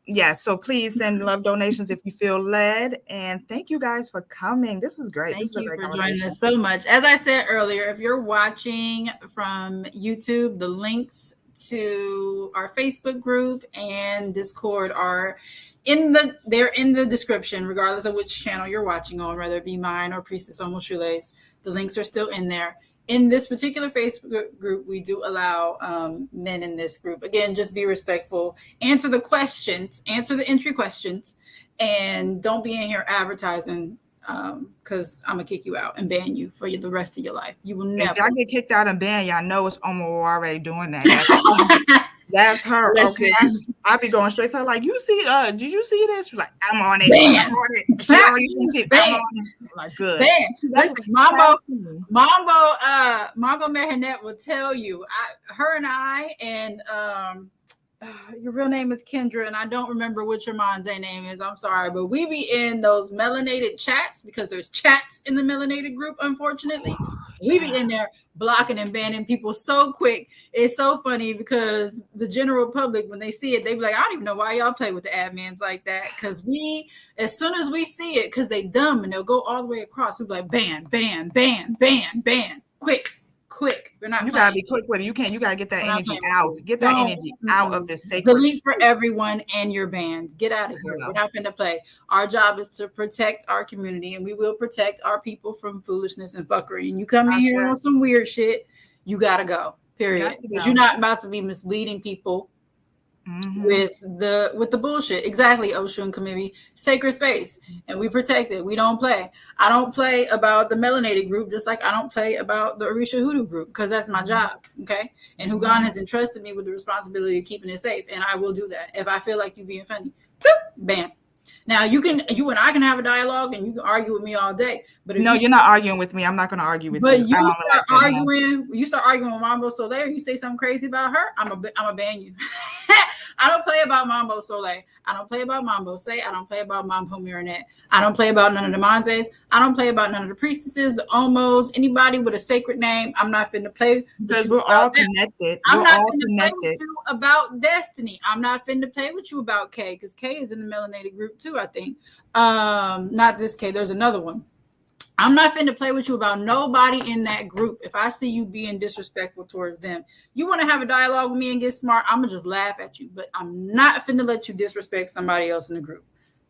yeah, so please send love donations if you feel led. And thank you guys for coming. This is great. This Thank is a you great for joining conversation. us so much. As I said earlier, if you're watching from YouTube, the links to our Facebook group and Discord are they're in the description, regardless of which channel you're watching on, whether it be mine or Priestess Almost Shoelace. The links are still in there. In this particular Facebook group, we do allow men in this group. Again, just be respectful. Answer the questions, answer the entry questions, and don't be in here advertising because I'm gonna kick you out and ban you for the rest of your life. You will If never. y'all get kicked out and banned, y'all know it's Omoworare doing that. That's That's her. Okay. Listen, I be going straight to her like, you see, did you see this? She's like, I'm on it. I'm ban, on it. She already didn't see it. I'm ban, on it. I'm like, good. ban. That's Listen, tag Mambo, team. Mambo Mehanet will tell you. Her and I, and your real name is Kendra, and I don't remember what your mom's name is. I'm sorry, but we be in those melanated chats because there's chats in the melanated group. Unfortunately, we be Yeah. in there blocking and banning people so quick. It's so funny because the general public, when they see it, they be like, I don't even know why y'all play with the admins like that. Because we, as soon as we see it, because they dumb and they'll go all the way across, we be like, ban, ban, ban, ban, ban, quick. We're not You playing. gotta be quick with it. You gotta get that We're not energy playing with out. you. Get that Don't energy out of this sacred delete for space. everyone and your band. Get out of here. Yeah. We're not going to play. Our job is to protect our community, and we will protect our people from foolishness and fuckery. And you come in here on some weird shit, you gotta go. Period. Because you're not about to be misleading people with the bullshit. Exactly, Oshun Kamiri. Sacred space. And we protect it. We don't play. I don't play about the melanated group, just like I don't play about the Orisha Hoodoo group, because that's my job. Okay. And Hugan has entrusted me with the responsibility of keeping it safe. And I will do that. If I feel like you being offended, bam. Now you and I can have a dialogue and you can argue with me all day. But if No, you're not arguing with me. I'm not gonna argue with you. But you start arguing with Mambo Soleil, you say something crazy about her, I'm a ban you. I don't play about Mambo Soleil. I don't play about Mambo Say. I don't play about Mambo Marinette. I don't play about none of the Manzes. I don't play about none of the priestesses, the Omos, anybody with a sacred name. I'm not finna play because we're all connected. I'm not finna play with you about Destiny. I'm not finna play with you about K, because K is in the melanated group too, I think. Not this K, there's another one. I'm not finna play with you about nobody in that group. If I see you being disrespectful towards them, you want to have a dialogue with me and get smart, I'm gonna just laugh at you. But I'm not finna let you disrespect somebody else in the group.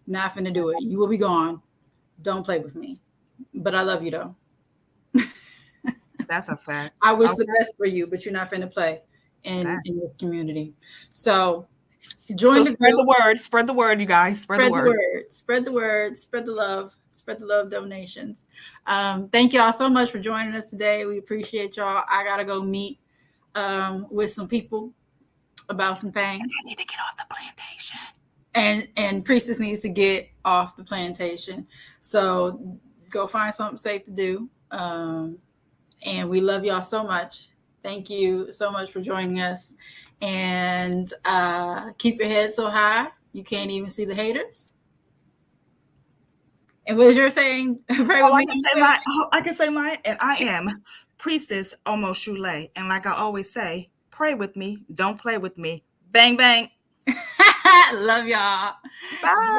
Not finna do it. You will be gone. Don't play with me. But I love you though. That's a fact. I wish the best for you, but you're not finna play in this community. So join the spread group. The word. Spread the word, you guys. Spread the word. Spread the word. Spread the love. Spread the love donations. Thank y'all so much for joining us today. We appreciate y'all. I gotta go meet with some people about some things. And I need to get off the plantation. And Priestess needs to get off the plantation. So go find something safe to do. And we love y'all so much. Thank you so much for joining us. And keep your head so high you can't even see the haters. And what you're saying? I can say mine. And I am Priestess Omoworare. And like I always say, pray with me, don't play with me. Bang, bang. Love y'all. Bye.